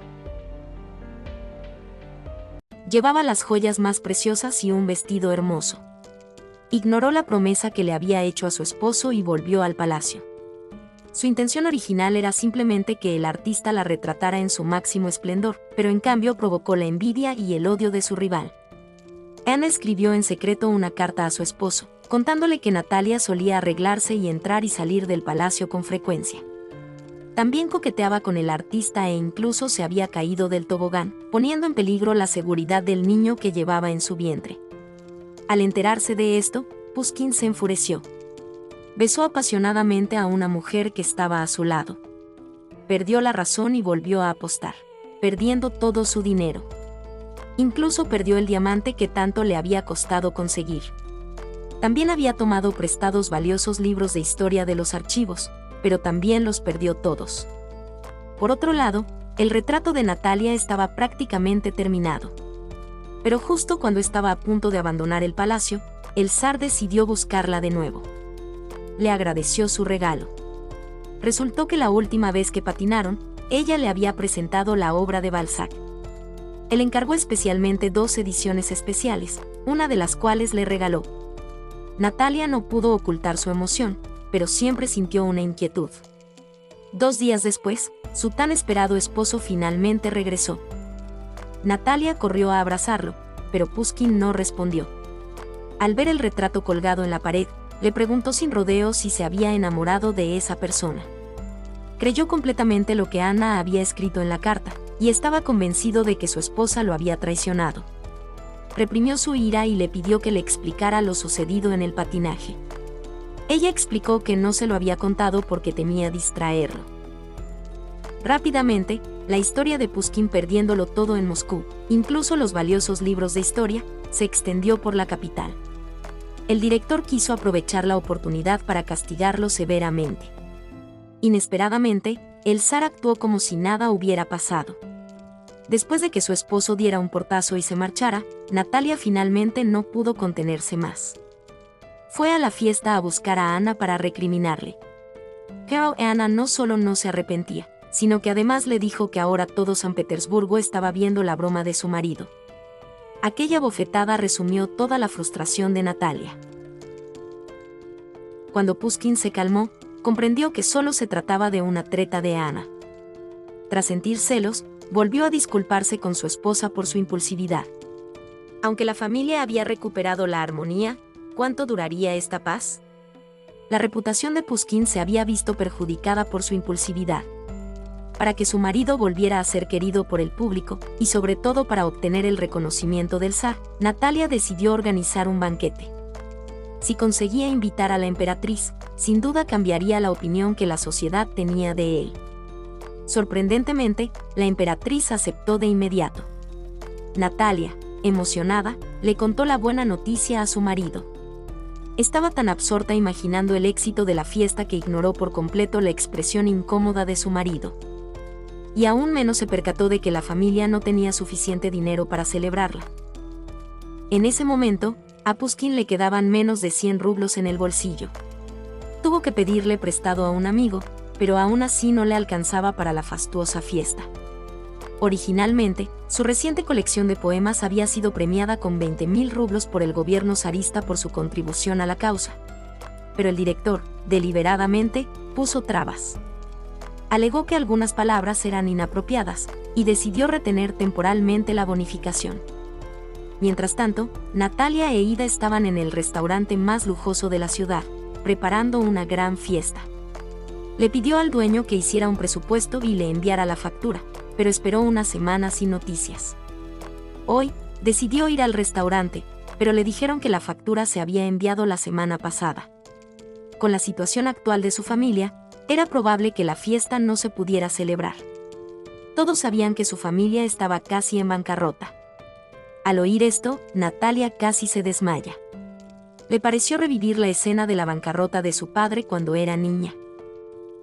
Llevaba las joyas más preciosas y un vestido hermoso. Ignoró la promesa que le había hecho a su esposo y volvió al palacio. Su intención original era simplemente que el artista la retratara en su máximo esplendor, pero en cambio provocó la envidia y el odio de su rival. Ana escribió en secreto una carta a su esposo, contándole que Natalia solía arreglarse y entrar y salir del palacio con frecuencia. También coqueteaba con el artista e incluso se había caído del tobogán, poniendo en peligro la seguridad del niño que llevaba en su vientre. Al enterarse de esto, Pushkin se enfureció. Besó apasionadamente a una mujer que estaba a su lado. Perdió la razón y volvió a apostar, perdiendo todo su dinero. Incluso perdió el diamante que tanto le había costado conseguir. También había tomado prestados valiosos libros de historia de los archivos, pero también los perdió todos. Por otro lado, el retrato de Natalia estaba prácticamente terminado. Pero justo cuando estaba a punto de abandonar el palacio, el zar decidió buscarla de nuevo. Le agradeció su regalo. Resultó que la última vez que patinaron, ella le había presentado la obra de Balzac. Él encargó especialmente 2 ediciones especiales, una de las cuales le regaló. Natalia no pudo ocultar su emoción, pero siempre sintió una inquietud. 2 días después, su tan esperado esposo finalmente regresó. Natalia corrió a abrazarlo, pero Pushkin no respondió. Al ver el retrato colgado en la pared, le preguntó sin rodeos si se había enamorado de esa persona. Creyó completamente lo que Ana había escrito en la carta, y estaba convencido de que su esposa lo había traicionado. Reprimió su ira y le pidió que le explicara lo sucedido en el patinaje. Ella explicó que no se lo había contado porque temía distraerlo. Rápidamente, la historia de Pushkin perdiéndolo todo en Moscú, incluso los valiosos libros de historia, se extendió por la capital. El director quiso aprovechar la oportunidad para castigarlo severamente. Inesperadamente, el zar actuó como si nada hubiera pasado. Después de que su esposo diera un portazo y se marchara, Natalia finalmente no pudo contenerse más. Fue a la fiesta a buscar a Ana para recriminarle. Pero Ana no solo no se arrepentía, sino que además le dijo que ahora todo San Petersburgo estaba viendo la broma de su marido. Aquella bofetada resumió toda la frustración de Natalia. Cuando Pushkin se calmó, comprendió que solo se trataba de una treta de Ana. Tras sentir celos, volvió a disculparse con su esposa por su impulsividad. Aunque la familia había recuperado la armonía, ¿cuánto duraría esta paz? La reputación de Pushkin se había visto perjudicada por su impulsividad. Para que su marido volviera a ser querido por el público, y sobre todo para obtener el reconocimiento del zar, Natalia decidió organizar un banquete. Si conseguía invitar a la emperatriz, sin duda cambiaría la opinión que la sociedad tenía de él. Sorprendentemente, la emperatriz aceptó de inmediato. Natalia, emocionada, le contó la buena noticia a su marido. Estaba tan absorta imaginando el éxito de la fiesta que ignoró por completo la expresión incómoda de su marido. Y aún menos se percató de que la familia no tenía suficiente dinero para celebrarla. En ese momento, a Pushkin le quedaban menos de 100 rublos en el bolsillo. Tuvo que pedirle prestado a un amigo, pero aún así no le alcanzaba para la fastuosa fiesta. Originalmente, su reciente colección de poemas había sido premiada con 20.000 rublos por el gobierno zarista por su contribución a la causa. Pero el director, deliberadamente, puso trabas. Alegó que algunas palabras eran inapropiadas, y decidió retener temporalmente la bonificación. Mientras tanto, Natalia e Ida estaban en el restaurante más lujoso de la ciudad, preparando una gran fiesta. Le pidió al dueño que hiciera un presupuesto y le enviara la factura, pero esperó una semana sin noticias. Hoy, decidió ir al restaurante, pero le dijeron que la factura se había enviado la semana pasada. Con la situación actual de su familia, era probable que la fiesta no se pudiera celebrar. Todos sabían que su familia estaba casi en bancarrota. Al oír esto, Natalia casi se desmaya. Le pareció revivir la escena de la bancarrota de su padre cuando era niña.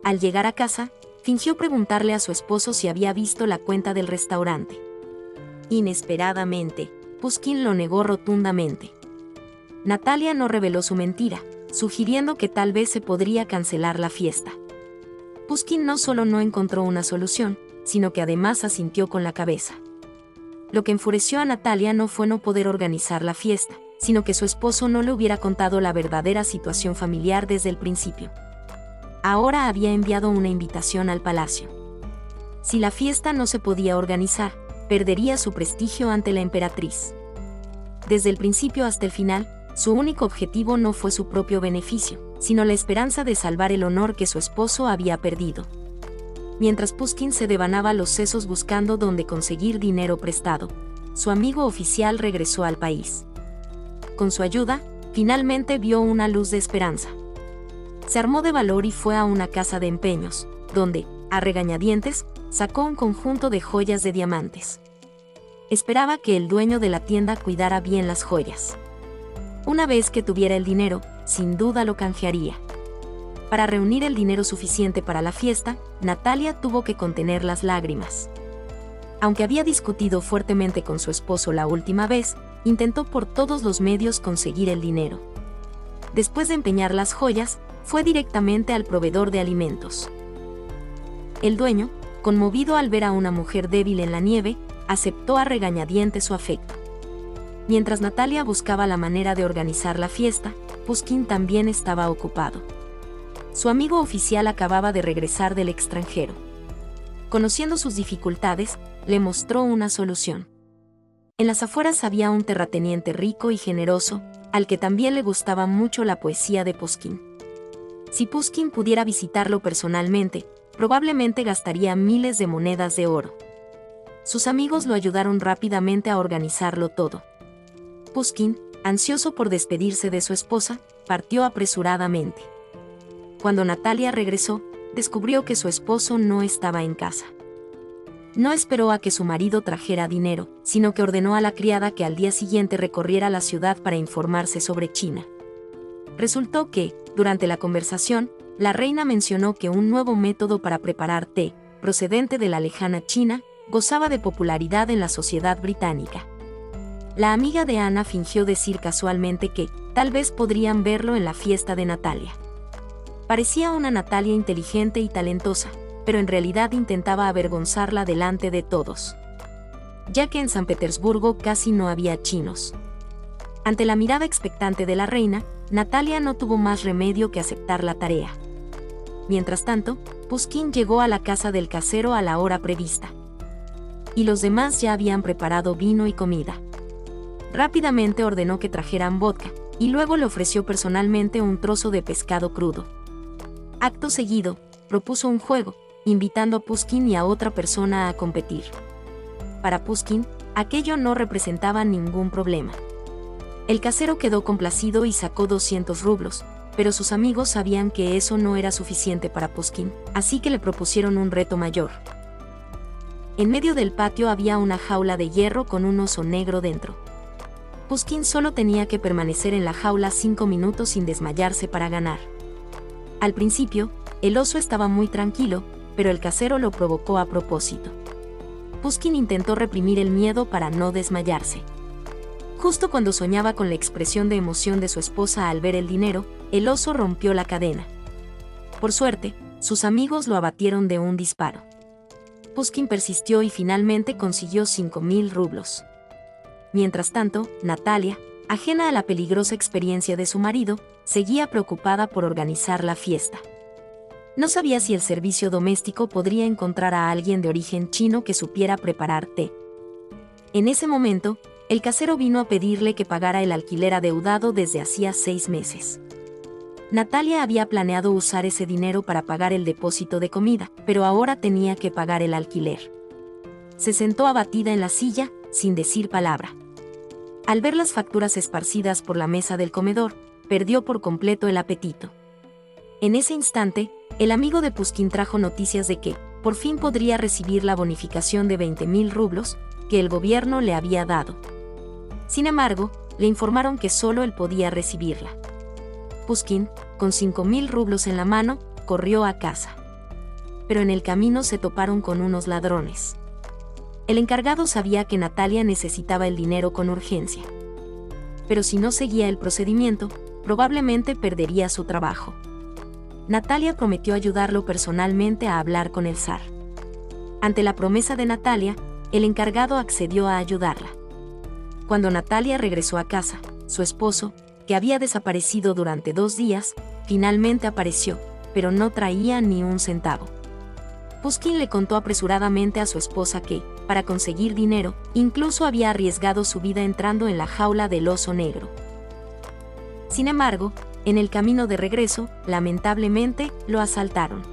Al llegar a casa, fingió preguntarle a su esposo si había visto la cuenta del restaurante. Inesperadamente, Pushkin lo negó rotundamente. Natalia no reveló su mentira, sugiriendo que tal vez se podría cancelar la fiesta. Pushkin no solo no encontró una solución, sino que además asintió con la cabeza. Lo que enfureció a Natalia no fue no poder organizar la fiesta, sino que su esposo no le hubiera contado la verdadera situación familiar desde el principio. Ahora había enviado una invitación al palacio. Si la fiesta no se podía organizar, perdería su prestigio ante la emperatriz. desde el principio hasta el final, su único objetivo no fue su propio beneficio, sino la esperanza de salvar el honor que su esposo había perdido. Mientras Pushkin se devanaba los sesos buscando dónde conseguir dinero prestado, su amigo oficial regresó al país. Con su ayuda, finalmente vio una luz de esperanza. Se armó de valor y fue a una casa de empeños, donde, a regañadientes, sacó un conjunto de joyas de diamantes. Esperaba que el dueño de la tienda cuidara bien las joyas. Una vez que tuviera el dinero, sin duda lo canjearía. Para reunir el dinero suficiente para la fiesta, Natalia tuvo que contener las lágrimas. Aunque había discutido fuertemente con su esposo la última vez, intentó por todos los medios conseguir el dinero. Después de empeñar las joyas, fue directamente al proveedor de alimentos. El dueño, conmovido al ver a una mujer débil en la nieve, aceptó a regañadientes su afecto. Mientras Natalia buscaba la manera de organizar la fiesta, Pushkin también estaba ocupado. Su amigo oficial acababa de regresar del extranjero. Conociendo sus dificultades, le mostró una solución. En las afueras había un terrateniente rico y generoso, al que también le gustaba mucho la poesía de Pushkin. Si Pushkin pudiera visitarlo personalmente, probablemente gastaría miles de monedas de oro. Sus amigos lo ayudaron rápidamente a organizarlo todo. Pushkin, ansioso por despedirse de su esposa, partió apresuradamente. Cuando Natalia regresó, descubrió que su esposo no estaba en casa. No esperó a que su marido trajera dinero, sino que ordenó a la criada que al día siguiente recorriera la ciudad para informarse sobre China. Resultó que, durante la conversación, la reina mencionó que un nuevo método para preparar té, procedente de la lejana China, gozaba de popularidad en la sociedad británica. La amiga de Ana fingió decir casualmente que, tal vez podrían verlo en la fiesta de Natalia. Parecía una Natalia inteligente y talentosa, pero en realidad intentaba avergonzarla delante de todos. Ya que en San Petersburgo casi no había chinos. Ante la mirada expectante de la reina, Natalia no tuvo más remedio que aceptar la tarea. Mientras tanto, Pushkin llegó a la casa del casero a la hora prevista. Y los demás ya habían preparado vino y comida. Rápidamente ordenó que trajeran vodka, y luego le ofreció personalmente un trozo de pescado crudo. Acto seguido, propuso un juego, invitando a Pushkin y a otra persona a competir. Para Pushkin, aquello no representaba ningún problema. El casero quedó complacido y sacó 200 rublos, pero sus amigos sabían que eso no era suficiente para Pushkin, así que le propusieron un reto mayor. En medio del patio había una jaula de hierro con un oso negro dentro. Pushkin solo tenía que permanecer en la jaula 5 minutos sin desmayarse para ganar. Al principio, el oso estaba muy tranquilo, pero el casero lo provocó a propósito. Pushkin intentó reprimir el miedo para no desmayarse. Justo cuando soñaba con la expresión de emoción de su esposa al ver el dinero, el oso rompió la cadena. Por suerte, sus amigos lo abatieron de un disparo. Pushkin persistió y finalmente consiguió 5.000 rublos. Mientras tanto, Natalia, ajena a la peligrosa experiencia de su marido, seguía preocupada por organizar la fiesta. No sabía si el servicio doméstico podría encontrar a alguien de origen chino que supiera preparar té. En ese momento, el casero vino a pedirle que pagara el alquiler adeudado desde hacía 6 meses. Natalia había planeado usar ese dinero para pagar el depósito de comida, pero ahora tenía que pagar el alquiler. Se sentó abatida en la silla, sin decir palabra. Al ver las facturas esparcidas por la mesa del comedor, perdió por completo el apetito. En ese instante, el amigo de Pushkin trajo noticias de que, por fin podría recibir la bonificación de 20.000 rublos, que el gobierno le había dado. Sin embargo, le informaron que solo él podía recibirla. Pushkin, con 5.000 rublos en la mano, corrió a casa. Pero en el camino se toparon con unos ladrones. El encargado sabía que Natalia necesitaba el dinero con urgencia. Pero si no seguía el procedimiento, probablemente perdería su trabajo. Natalia prometió ayudarlo personalmente a hablar con el zar. Ante la promesa de Natalia, el encargado accedió a ayudarla. Cuando Natalia regresó a casa, su esposo, que había desaparecido durante 2 días, finalmente apareció, pero no traía ni un centavo. Pushkin le contó apresuradamente a su esposa que, para conseguir dinero, incluso había arriesgado su vida entrando en la jaula del oso negro. Sin embargo, en el camino de regreso, lamentablemente, lo asaltaron.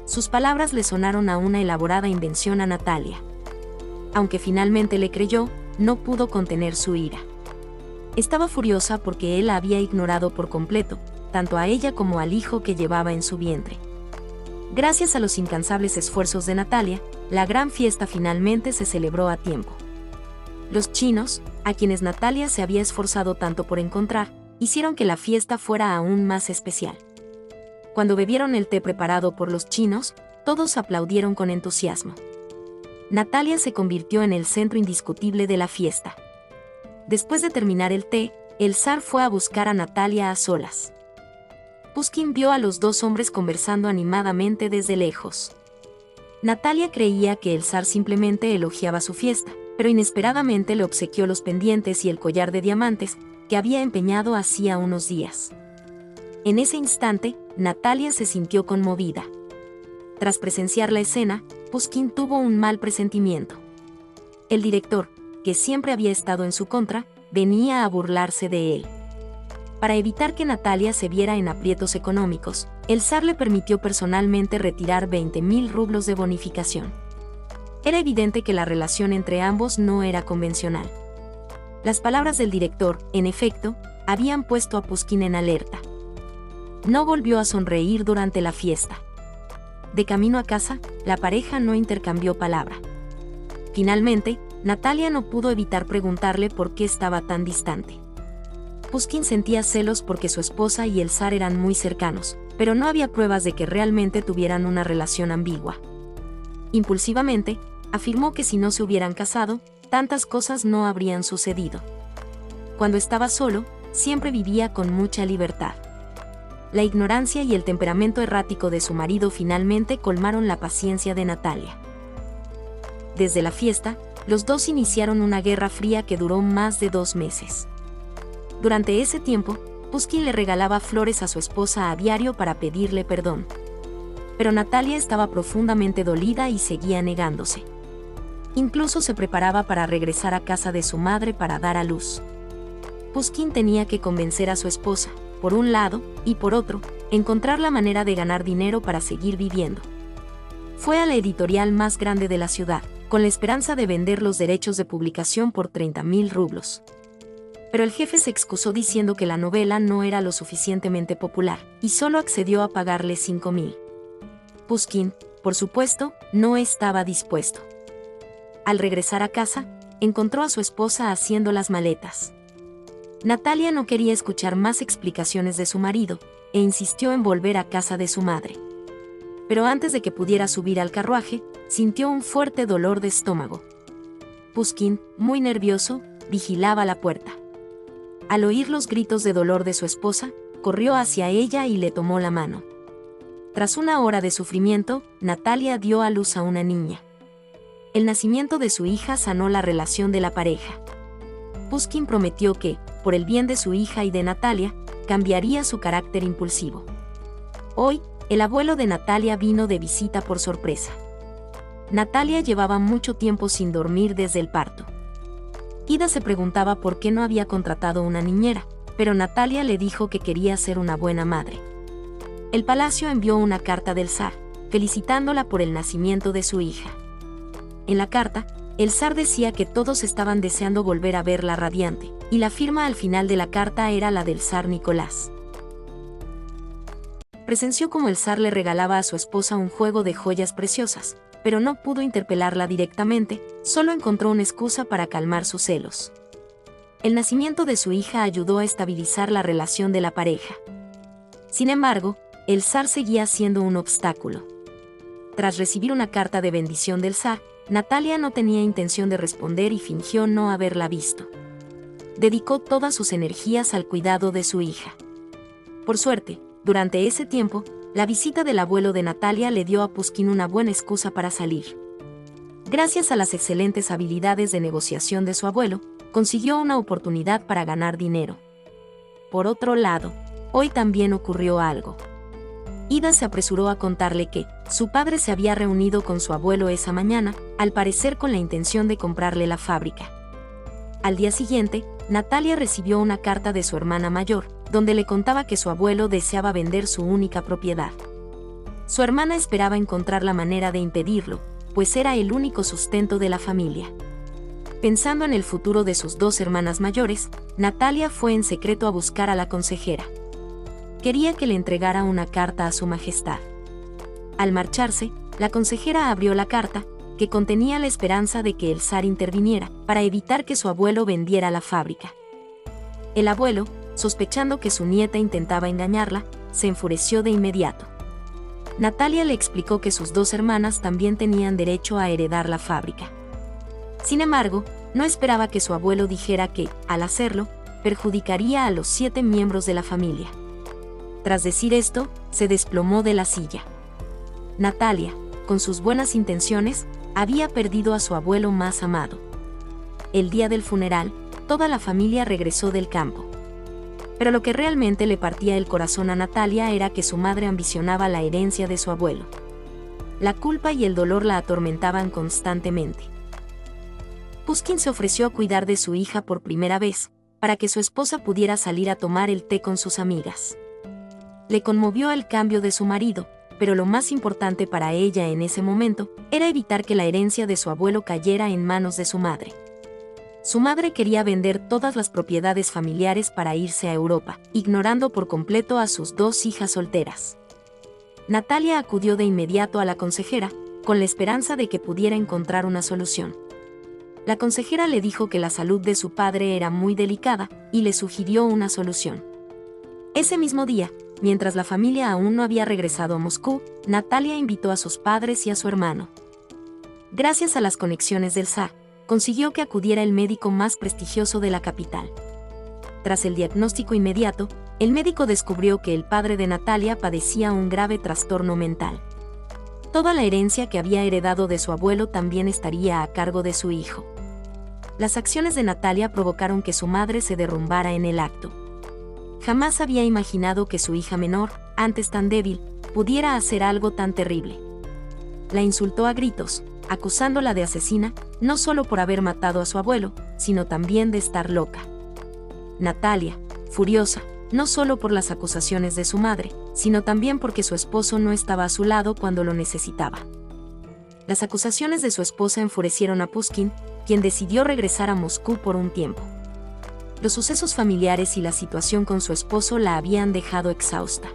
Sus palabras le sonaron a una elaborada invención a Natalia. Aunque finalmente le creyó, no pudo contener su ira. Estaba furiosa porque él la había ignorado por completo, tanto a ella como al hijo que llevaba en su vientre. Gracias a los incansables esfuerzos de Natalia, la gran fiesta finalmente se celebró a tiempo. Los chinos, a quienes Natalia se había esforzado tanto por encontrar, hicieron que la fiesta fuera aún más especial. Cuando bebieron el té preparado por los chinos, todos aplaudieron con entusiasmo. Natalia se convirtió en el centro indiscutible de la fiesta. Después de terminar el té, el zar fue a buscar a Natalia a solas. Pushkin vio a los dos hombres conversando animadamente desde lejos. Natalia creía que el zar simplemente elogiaba su fiesta, pero inesperadamente le obsequió los pendientes y el collar de diamantes que había empeñado hacía unos días. En ese instante, Natalia se sintió conmovida. Tras presenciar la escena, Pushkin tuvo un mal presentimiento. El director, que siempre había estado en su contra, venía a burlarse de él. Para evitar que Natalia se viera en aprietos económicos, el zar le permitió personalmente retirar 20.000 rublos de bonificación. Era evidente que la relación entre ambos no era convencional. Las palabras del director, en efecto, habían puesto a Pushkin en alerta. No volvió a sonreír durante la fiesta. De camino a casa, la pareja no intercambió palabra. Finalmente, Natalia no pudo evitar preguntarle por qué estaba tan distante. Pushkin sentía celos porque su esposa y el zar eran muy cercanos, pero no había pruebas de que realmente tuvieran una relación ambigua. Impulsivamente, afirmó que si no se hubieran casado, tantas cosas no habrían sucedido. Cuando estaba solo, siempre vivía con mucha libertad. La ignorancia y el temperamento errático de su marido finalmente colmaron la paciencia de Natalia. Desde la fiesta, los dos iniciaron una guerra fría que duró más de 2 meses. Durante ese tiempo, Pushkin le regalaba flores a su esposa a diario para pedirle perdón. Pero Natalia estaba profundamente dolida y seguía negándose. Incluso se preparaba para regresar a casa de su madre para dar a luz. Pushkin tenía que convencer a su esposa, por un lado, y por otro, encontrar la manera de ganar dinero para seguir viviendo. Fue a la editorial más grande de la ciudad, con la esperanza de vender los derechos de publicación por 30.000 rublos. Pero el jefe se excusó diciendo que la novela no era lo suficientemente popular, y solo accedió a pagarle 5.000. Pushkin, por supuesto, no estaba dispuesto. Al regresar a casa, encontró a su esposa haciendo las maletas. Natalia no quería escuchar más explicaciones de su marido, e insistió en volver a casa de su madre. Pero antes de que pudiera subir al carruaje, sintió un fuerte dolor de estómago. Pushkin, muy nervioso, vigilaba la puerta. Al oír los gritos de dolor de su esposa, corrió hacia ella y le tomó la mano. Tras una hora de sufrimiento, Natalia dio a luz a una niña. El nacimiento de su hija sanó la relación de la pareja. Pushkin prometió que, por el bien de su hija y de Natalia, cambiaría su carácter impulsivo. Hoy, el abuelo de Natalia vino de visita por sorpresa. Natalia llevaba mucho tiempo sin dormir desde el parto. Ida se preguntaba por qué no había contratado una niñera, pero Natalia le dijo que quería ser una buena madre. El palacio envió una carta del zar, felicitándola por el nacimiento de su hija. En la carta, el zar decía que todos estaban deseando volver a verla radiante, y la firma al final de la carta era la del zar Nicolás. Presenció cómo el zar le regalaba a su esposa un juego de joyas preciosas, pero no pudo interpelarla directamente, solo encontró una excusa para calmar sus celos. El nacimiento de su hija ayudó a estabilizar la relación de la pareja. Sin embargo, el zar seguía siendo un obstáculo. Tras recibir una carta de bendición del zar, Natalia no tenía intención de responder y fingió no haberla visto. Dedicó todas sus energías al cuidado de su hija. Por suerte, durante ese tiempo, la visita del abuelo de Natalia le dio a Pushkin una buena excusa para salir. Gracias a las excelentes habilidades de negociación de su abuelo, consiguió una oportunidad para ganar dinero. Por otro lado, hoy también ocurrió algo. Ida se apresuró a contarle que su padre se había reunido con su abuelo esa mañana, al parecer con la intención de comprarle la fábrica. Al día siguiente, Natalia recibió una carta de su hermana mayor, donde le contaba que su abuelo deseaba vender su única propiedad. Su hermana esperaba encontrar la manera de impedirlo, pues era el único sustento de la familia. Pensando en el futuro de sus dos hermanas mayores, Natalia fue en secreto a buscar a la consejera. Quería que le entregara una carta a su majestad. Al marcharse, la consejera abrió la carta, que contenía la esperanza de que el zar interviniera, para evitar que su abuelo vendiera la fábrica. El abuelo, sospechando que su nieta intentaba engañarla, se enfureció de inmediato. Natalia le explicó que sus dos hermanas también tenían derecho a heredar la fábrica. Sin embargo, no esperaba que su abuelo dijera que, al hacerlo, perjudicaría a los 7 miembros de la familia. Tras decir esto, se desplomó de la silla. Natalia, con sus buenas intenciones, había perdido a su abuelo más amado. El día del funeral, toda la familia regresó del campo. Pero lo que realmente le partía el corazón a Natalia era que su madre ambicionaba la herencia de su abuelo. La culpa y el dolor la atormentaban constantemente. Pushkin se ofreció a cuidar de su hija por primera vez, para que su esposa pudiera salir a tomar el té con sus amigas. Le conmovió el cambio de su marido, pero lo más importante para ella en ese momento era evitar que la herencia de su abuelo cayera en manos de su madre. Su madre quería vender todas las propiedades familiares para irse a Europa, ignorando por completo a sus 2 hijas solteras. Natalia acudió de inmediato a la consejera, con la esperanza de que pudiera encontrar una solución. La consejera le dijo que la salud de su padre era muy delicada, y le sugirió una solución. Ese mismo día, mientras la familia aún no había regresado a Moscú, Natalia invitó a sus padres y a su hermano. Gracias a las conexiones del zar, consiguió que acudiera el médico más prestigioso de la capital. Tras el diagnóstico inmediato, el médico descubrió que el padre de Natalia padecía un grave trastorno mental. Toda la herencia que había heredado de su abuelo también estaría a cargo de su hijo. Las acciones de Natalia provocaron que su madre se derrumbara en el acto. Jamás había imaginado que su hija menor, antes tan débil, pudiera hacer algo tan terrible. La insultó a gritos, acusándola de asesina, no solo por haber matado a su abuelo, sino también de estar loca. Natalia, furiosa, no solo por las acusaciones de su madre, sino también porque su esposo no estaba a su lado cuando lo necesitaba. Las acusaciones de su esposa enfurecieron a Pushkin, quien decidió regresar a Moscú por un tiempo. Los sucesos familiares y la situación con su esposo la habían dejado exhausta.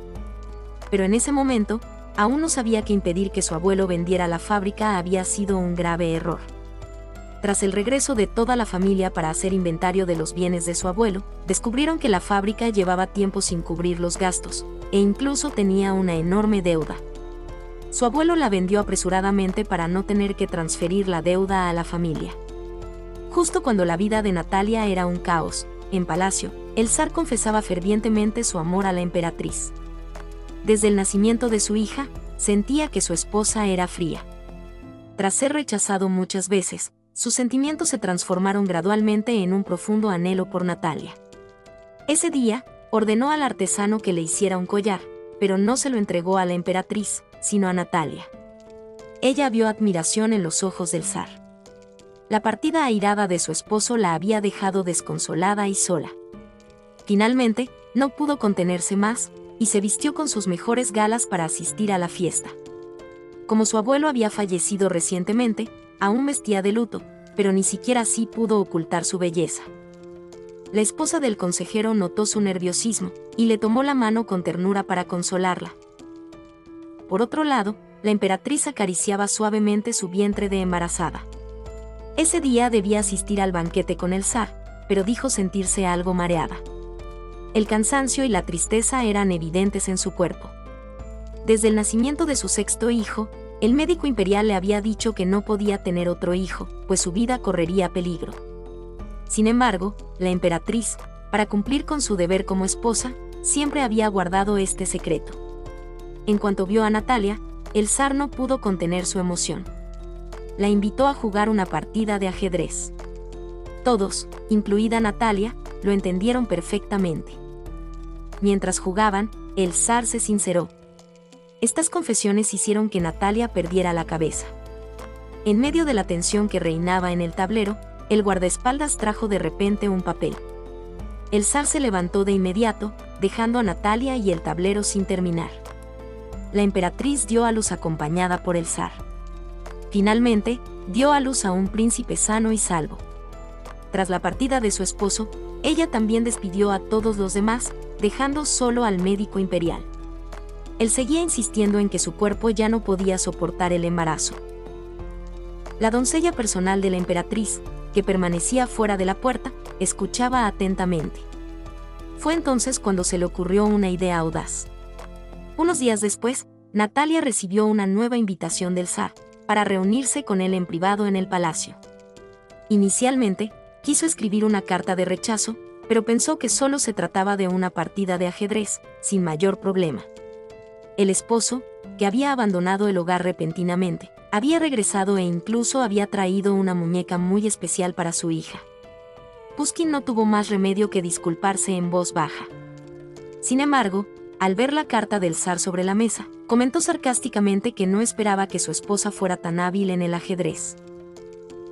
Pero en ese momento, aún no sabía que impedir que su abuelo vendiera la fábrica había sido un grave error. Tras el regreso de toda la familia para hacer inventario de los bienes de su abuelo, descubrieron que la fábrica llevaba tiempo sin cubrir los gastos, e incluso tenía una enorme deuda. Su abuelo la vendió apresuradamente para no tener que transferir la deuda a la familia. Justo cuando la vida de Natalia era un caos, en palacio, el zar confesaba fervientemente su amor a la emperatriz. Desde el nacimiento de su hija, sentía que su esposa era fría. Tras ser rechazado muchas veces, sus sentimientos se transformaron gradualmente en un profundo anhelo por Natalia. Ese día, ordenó al artesano que le hiciera un collar, pero no se lo entregó a la emperatriz, sino a Natalia. Ella vio admiración en los ojos del zar. La partida airada de su esposo la había dejado desconsolada y sola. Finalmente, no pudo contenerse más, y se vistió con sus mejores galas para asistir a la fiesta. Como su abuelo había fallecido recientemente, aún vestía de luto, pero ni siquiera así pudo ocultar su belleza. La esposa del consejero notó su nerviosismo, y le tomó la mano con ternura para consolarla. Por otro lado, la emperatriz acariciaba suavemente su vientre de embarazada. Ese día debía asistir al banquete con el zar, pero dijo sentirse algo mareada. El cansancio y la tristeza eran evidentes en su cuerpo. Desde el nacimiento de su 6º hijo, el médico imperial le había dicho que no podía tener otro hijo, pues su vida correría peligro. Sin embargo, la emperatriz, para cumplir con su deber como esposa, siempre había guardado este secreto. En cuanto vio a Natalia, el zar no pudo contener su emoción. La invitó a jugar una partida de ajedrez. Todos, incluida Natalia, lo entendieron perfectamente. Mientras jugaban, el zar se sinceró. Estas confesiones hicieron que Natalia perdiera la cabeza. En medio de la tensión que reinaba en el tablero, el guardaespaldas trajo de repente un papel. El zar se levantó de inmediato, dejando a Natalia y el tablero sin terminar. La emperatriz dio a luz acompañada por el zar. Finalmente, dio a luz a un príncipe sano y salvo. Tras la partida de su esposo, ella también despidió a todos los demás, dejando solo al médico imperial. Él seguía insistiendo en que su cuerpo ya no podía soportar el embarazo. La doncella personal de la emperatriz, que permanecía fuera de la puerta, escuchaba atentamente. Fue entonces cuando se le ocurrió una idea audaz. Unos días después, Natalia recibió una nueva invitación del zar, para reunirse con él en privado en el palacio. Inicialmente, quiso escribir una carta de rechazo, pero pensó que solo se trataba de una partida de ajedrez, sin mayor problema. El esposo, que había abandonado el hogar repentinamente, había regresado e incluso había traído una muñeca muy especial para su hija. Pushkin no tuvo más remedio que disculparse en voz baja. Sin embargo, al ver la carta del zar sobre la mesa, comentó sarcásticamente que no esperaba que su esposa fuera tan hábil en el ajedrez.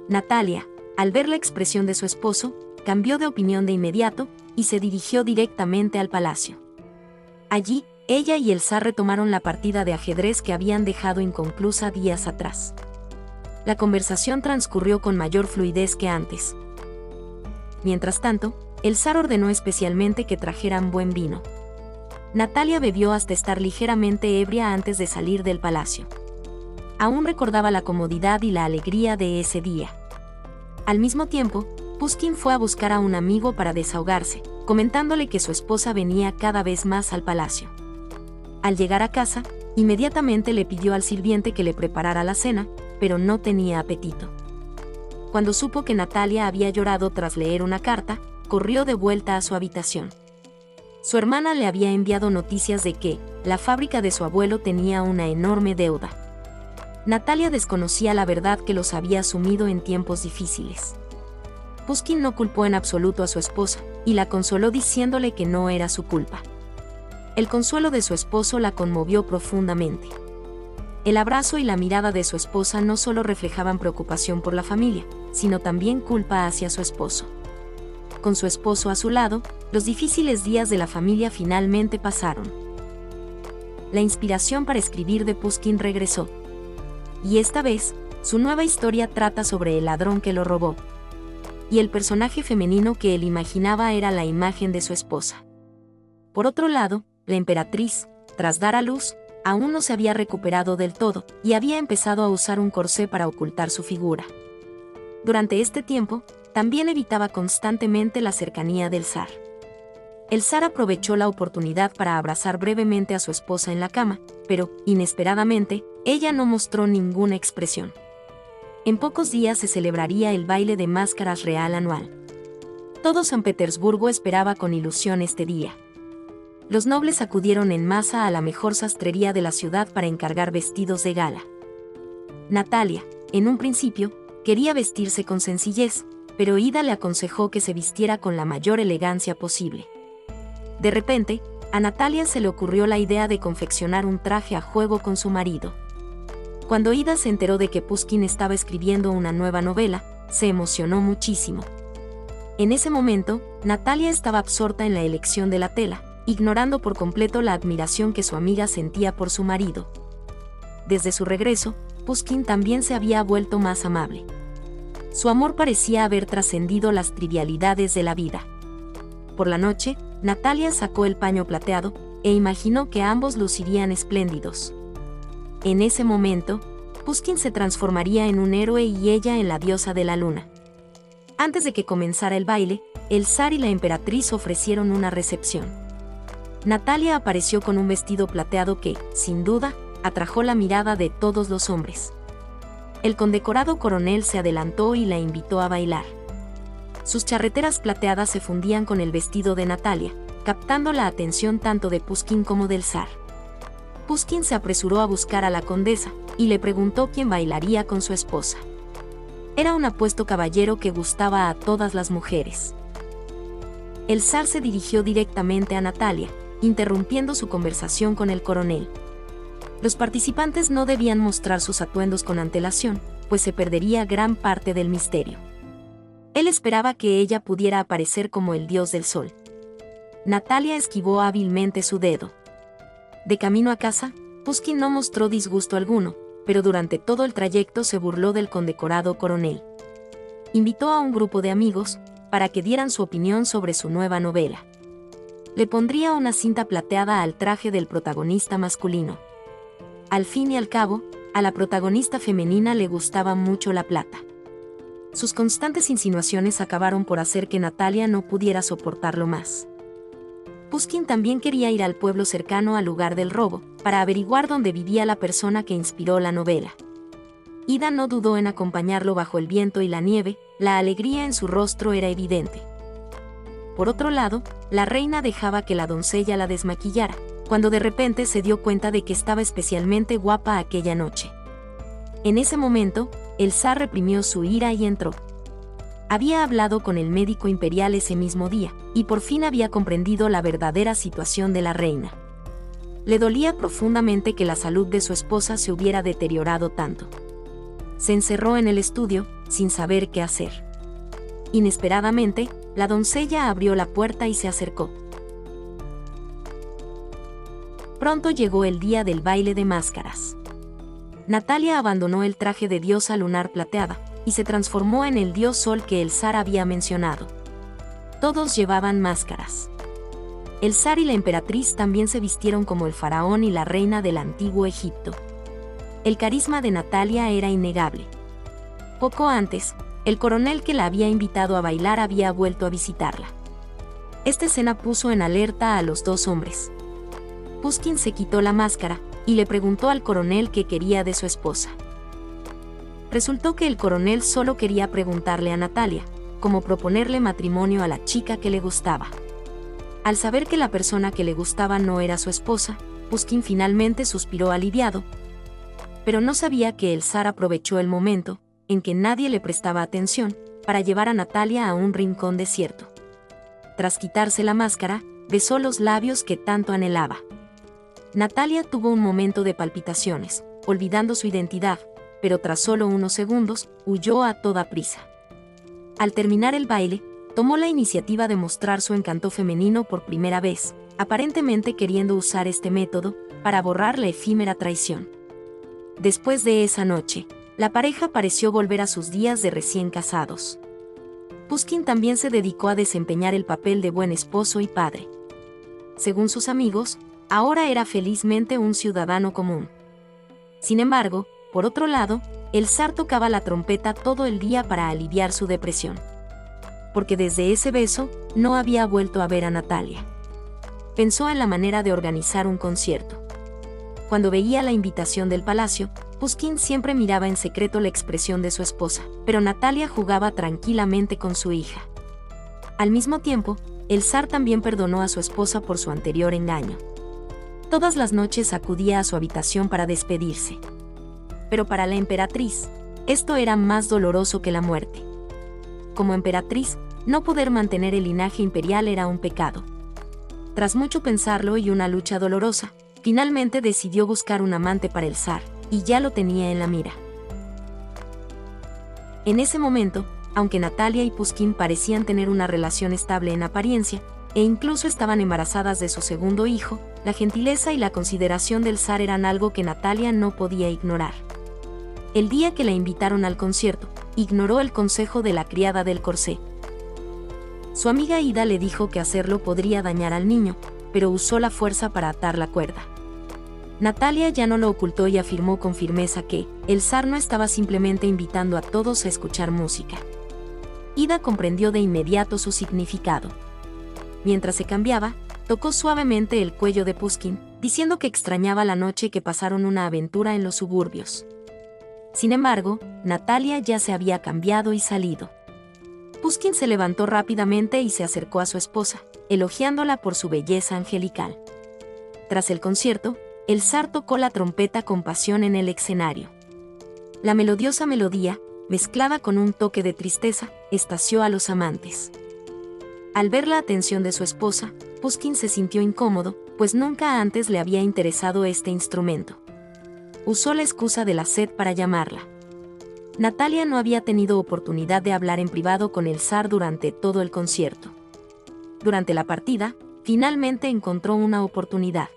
Natalia, al ver la expresión de su esposo, cambió de opinión de inmediato y se dirigió directamente al palacio. Allí, ella y el zar retomaron la partida de ajedrez que habían dejado inconclusa días atrás. La conversación transcurrió con mayor fluidez que antes. Mientras tanto, el zar ordenó especialmente que trajeran buen vino. Natalia bebió hasta estar ligeramente ebria antes de salir del palacio. Aún recordaba la comodidad y la alegría de ese día. Al mismo tiempo, Pushkin fue a buscar a un amigo para desahogarse, comentándole que su esposa venía cada vez más al palacio. Al llegar a casa, inmediatamente le pidió al sirviente que le preparara la cena, pero no tenía apetito. Cuando supo que Natalia había llorado tras leer una carta, corrió de vuelta a su habitación. Su hermana le había enviado noticias de que la fábrica de su abuelo tenía una enorme deuda. Natalia desconocía la verdad que los había sumido en tiempos difíciles. Pushkin no culpó en absoluto a su esposa, y la consoló diciéndole que no era su culpa. El consuelo de su esposo la conmovió profundamente. El abrazo y la mirada de su esposa no solo reflejaban preocupación por la familia, sino también culpa hacia su esposo. Con su esposo a su lado, los difíciles días de la familia finalmente pasaron. La inspiración para escribir de Pushkin regresó. Y esta vez, su nueva historia trata sobre el ladrón que lo robó. Y el personaje femenino que él imaginaba era la imagen de su esposa. Por otro lado, la emperatriz, tras dar a luz, aún no se había recuperado del todo, y había empezado a usar un corsé para ocultar su figura. Durante este tiempo, también evitaba constantemente la cercanía del zar. El zar aprovechó la oportunidad para abrazar brevemente a su esposa en la cama, pero, inesperadamente, ella no mostró ninguna expresión. En pocos días se celebraría el baile de máscaras real anual. Todo San Petersburgo esperaba con ilusión este día. Los nobles acudieron en masa a la mejor sastrería de la ciudad para encargar vestidos de gala. Natalia, en un principio, quería vestirse con sencillez, pero Ida le aconsejó que se vistiera con la mayor elegancia posible. De repente, a Natalia se le ocurrió la idea de confeccionar un traje a juego con su marido. Cuando Ida se enteró de que Pushkin estaba escribiendo una nueva novela, se emocionó muchísimo. En ese momento, Natalia estaba absorta en la elección de la tela, ignorando por completo la admiración que su amiga sentía por su marido. Desde su regreso, Pushkin también se había vuelto más amable. Su amor parecía haber trascendido las trivialidades de la vida. Por la noche, Natalia sacó el paño plateado, e imaginó que ambos lucirían espléndidos. En ese momento, Pushkin se transformaría en un héroe y ella en la diosa de la luna. Antes de que comenzara el baile, el zar y la emperatriz ofrecieron una recepción. Natalia apareció con un vestido plateado que, sin duda, atrajo la mirada de todos los hombres. El condecorado coronel se adelantó y la invitó a bailar. Sus charreteras plateadas se fundían con el vestido de Natalia, captando la atención tanto de Pushkin como del zar. Pushkin se apresuró a buscar a la condesa, y le preguntó quién bailaría con su esposa. Era un apuesto caballero que gustaba a todas las mujeres. El zar se dirigió directamente a Natalia, interrumpiendo su conversación con el coronel. Los participantes no debían mostrar sus atuendos con antelación, pues se perdería gran parte del misterio. Él esperaba que ella pudiera aparecer como el dios del sol. Natalia esquivó hábilmente su dedo. De camino a casa, Pushkin no mostró disgusto alguno, pero durante todo el trayecto se burló del condecorado coronel. Invitó a un grupo de amigos para que dieran su opinión sobre su nueva novela. Le pondría una cinta plateada al traje del protagonista masculino. Al fin y al cabo, a la protagonista femenina le gustaba mucho la plata. Sus constantes insinuaciones acabaron por hacer que Natalia no pudiera soportarlo más. Pushkin también quería ir al pueblo cercano al lugar del robo, para averiguar dónde vivía la persona que inspiró la novela. Ida no dudó en acompañarlo bajo el viento y la nieve, la alegría en su rostro era evidente. Por otro lado, la reina dejaba que la doncella la desmaquillara, cuando de repente se dio cuenta de que estaba especialmente guapa aquella noche. En ese momento, el zar reprimió su ira y entró. Había hablado con el médico imperial ese mismo día, y por fin había comprendido la verdadera situación de la reina. Le dolía profundamente que la salud de su esposa se hubiera deteriorado tanto. Se encerró en el estudio, sin saber qué hacer. Inesperadamente, la doncella abrió la puerta y se acercó. Pronto llegó el día del baile de máscaras. Natalia abandonó el traje de diosa lunar plateada, y se transformó en el dios sol que el zar había mencionado. Todos llevaban máscaras. El zar y la emperatriz también se vistieron como el faraón y la reina del antiguo Egipto. El carisma de Natalia era innegable. Poco antes, el coronel que la había invitado a bailar había vuelto a visitarla. Esta escena puso en alerta a los dos hombres. Pushkin se quitó la máscara y le preguntó al coronel qué quería de su esposa. Resultó que el coronel solo quería preguntarle a Natalia, cómo proponerle matrimonio a la chica que le gustaba. Al saber que la persona que le gustaba no era su esposa, Pushkin finalmente suspiró aliviado, pero no sabía que el zar aprovechó el momento en que nadie le prestaba atención para llevar a Natalia a un rincón desierto. Tras quitarse la máscara, besó los labios que tanto anhelaba. Natalia tuvo un momento de palpitaciones, olvidando su identidad, pero tras solo unos segundos, huyó a toda prisa. Al terminar el baile, tomó la iniciativa de mostrar su encanto femenino por primera vez, aparentemente queriendo usar este método para borrar la efímera traición. Después de esa noche, la pareja pareció volver a sus días de recién casados. Pushkin también se dedicó a desempeñar el papel de buen esposo y padre. Según sus amigos, ahora era felizmente un ciudadano común. Sin embargo, por otro lado, el zar tocaba la trompeta todo el día para aliviar su depresión. Porque desde ese beso, no había vuelto a ver a Natalia. Pensó en la manera de organizar un concierto. Cuando veía la invitación del palacio, Pushkin siempre miraba en secreto la expresión de su esposa, pero Natalia jugaba tranquilamente con su hija. Al mismo tiempo, el zar también perdonó a su esposa por su anterior engaño. Todas las noches acudía a su habitación para despedirse. Pero para la emperatriz, esto era más doloroso que la muerte. Como emperatriz, no poder mantener el linaje imperial era un pecado. Tras mucho pensarlo y una lucha dolorosa, finalmente decidió buscar un amante para el zar, y ya lo tenía en la mira. En ese momento, aunque Natalia y Pushkin parecían tener una relación estable en apariencia, e incluso estaban embarazadas de su segundo hijo, la gentileza y la consideración del zar eran algo que Natalia no podía ignorar. El día que la invitaron al concierto, ignoró el consejo de la criada del corsé. Su amiga Ida le dijo que hacerlo podría dañar al niño, pero usó la fuerza para atar la cuerda. Natalia ya no lo ocultó y afirmó con firmeza que el zar no estaba simplemente invitando a todos a escuchar música. Ida comprendió de inmediato su significado. Mientras se cambiaba, tocó suavemente el cuello de Pushkin, diciendo que extrañaba la noche que pasaron una aventura en los suburbios. Sin embargo, Natalia ya se había cambiado y salido. Pushkin se levantó rápidamente y se acercó a su esposa, elogiándola por su belleza angelical. Tras el concierto, el zar tocó la trompeta con pasión en el escenario. La melodiosa melodía, mezclada con un toque de tristeza, extasió a los amantes. Al ver la atención de su esposa, Pushkin se sintió incómodo, pues nunca antes le había interesado este instrumento. usó la excusa de la sed para llamarla. Natalia no había tenido oportunidad de hablar en privado con el zar durante todo el concierto. Durante la partida, finalmente encontró una oportunidad.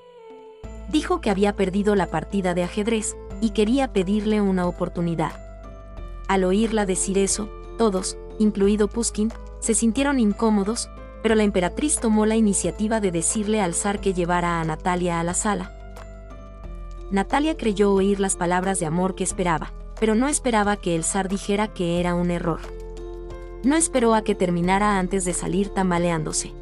Dijo que había perdido la partida de ajedrez y quería pedirle una oportunidad. Al oírla decir eso, todos, incluido Pushkin, se sintieron incómodos, pero la emperatriz tomó la iniciativa de decirle al zar que llevara a Natalia a la sala. Natalia creyó oír las palabras de amor que esperaba, pero no esperaba que el zar dijera que era un error. No esperó a que terminara antes de salir tambaleándose.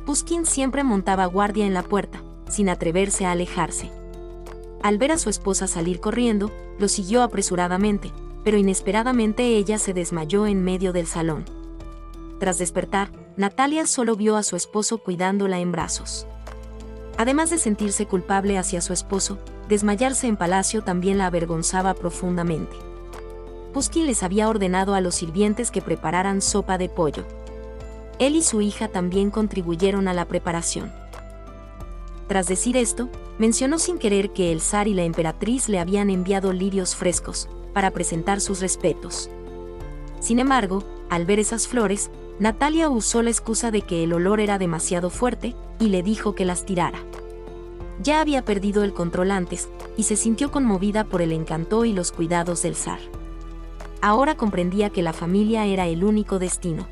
Pushkin siempre montaba guardia en la puerta, sin atreverse a alejarse. Al ver a su esposa salir corriendo, lo siguió apresuradamente, pero inesperadamente ella se desmayó en medio del salón. Tras despertar, Natalia solo vio a su esposo cuidándola en brazos. Además de sentirse culpable hacia su esposo, desmayarse en palacio también la avergonzaba profundamente. Pushkin les había ordenado a los sirvientes que prepararan sopa de pollo. Él y su hija también contribuyeron a la preparación. Tras decir esto, mencionó sin querer que el zar y la emperatriz le habían enviado lirios frescos, para presentar sus respetos. Sin embargo, al ver esas flores, Natalia usó la excusa de que el olor era demasiado fuerte, y le dijo que las tirara. Ya había perdido el control antes, y se sintió conmovida por el encanto y los cuidados del zar. Ahora comprendía que la familia era el único destino.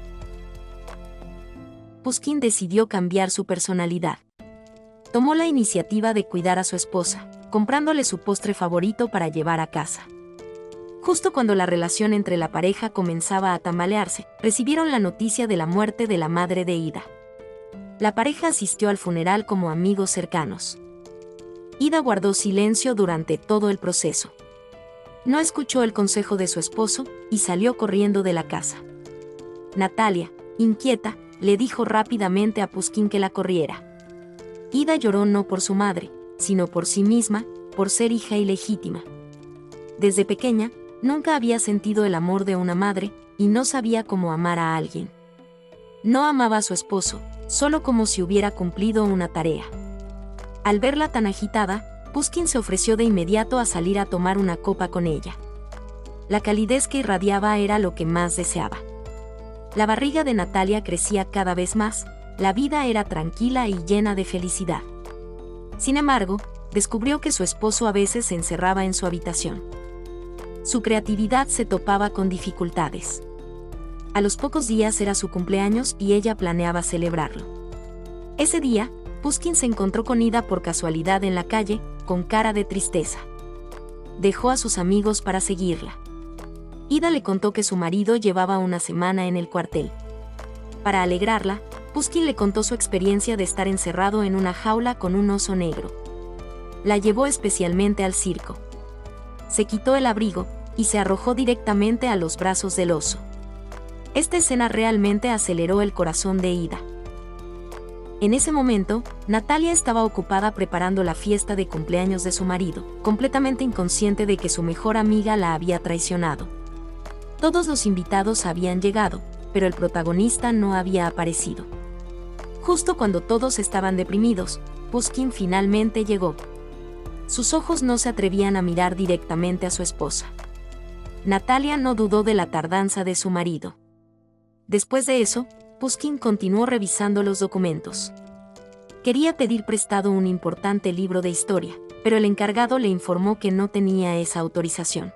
Pushkin decidió cambiar su personalidad. Tomó la iniciativa de cuidar a su esposa, comprándole su postre favorito para llevar a casa. Justo cuando la relación entre la pareja comenzaba a tambalearse, recibieron la noticia de la muerte de la madre de Ida. La pareja asistió al funeral como amigos cercanos. Ida guardó silencio durante todo el proceso. No escuchó el consejo de su esposo y salió corriendo de la casa. Natalia, inquieta, le dijo rápidamente a Pushkin que la corriera. Ida lloró no por su madre, sino por sí misma, por ser hija ilegítima. Desde pequeña, nunca había sentido el amor de una madre, y no sabía cómo amar a alguien. No amaba a su esposo, solo como si hubiera cumplido una tarea. Al verla tan agitada, Pushkin se ofreció de inmediato a salir a tomar una copa con ella. La calidez que irradiaba era lo que más deseaba. La barriga de Natalia crecía cada vez más, la vida era tranquila y llena de felicidad. Sin embargo, descubrió que su esposo a veces se encerraba en su habitación. Su creatividad se topaba con dificultades. A los pocos días era su cumpleaños y ella planeaba celebrarlo. Ese día, Pushkin se encontró con Ida por casualidad en la calle, con cara de tristeza. Dejó a sus amigos para seguirla. Ida le contó que su marido llevaba una semana en el cuartel. Para alegrarla, Pushkin le contó su experiencia de estar encerrado en una jaula con un oso negro. La llevó especialmente al circo. Se quitó el abrigo y se arrojó directamente a los brazos del oso. Esta escena realmente aceleró el corazón de Ida. En ese momento, Natalia estaba ocupada preparando la fiesta de cumpleaños de su marido, completamente inconsciente de que su mejor amiga la había traicionado. Todos los invitados habían llegado, pero el protagonista no había aparecido. Justo cuando todos estaban deprimidos, Pushkin finalmente llegó. Sus ojos no se atrevían a mirar directamente a su esposa. Natalia no dudó de la tardanza de su marido. Después de eso, Pushkin continuó revisando los documentos. Quería pedir prestado un importante libro de historia, pero el encargado le informó que no tenía esa autorización.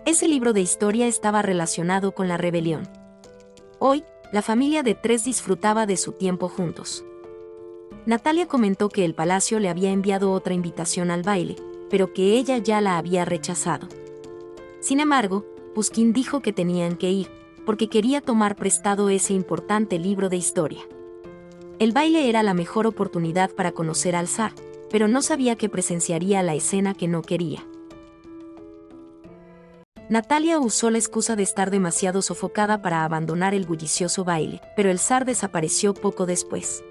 Ese libro de historia estaba relacionado con la rebelión. Hoy, la familia de tres disfrutaba de su tiempo juntos. Natalia comentó que el palacio le había enviado otra invitación al baile, pero que ella ya la había rechazado. Sin embargo, Pushkin dijo que tenían que ir, porque quería tomar prestado ese importante libro de historia. El baile era la mejor oportunidad para conocer al zar, pero no sabía que presenciaría la escena que no quería. Natalia usó la excusa de estar demasiado sofocada para abandonar el bullicioso baile, pero el zar desapareció poco después.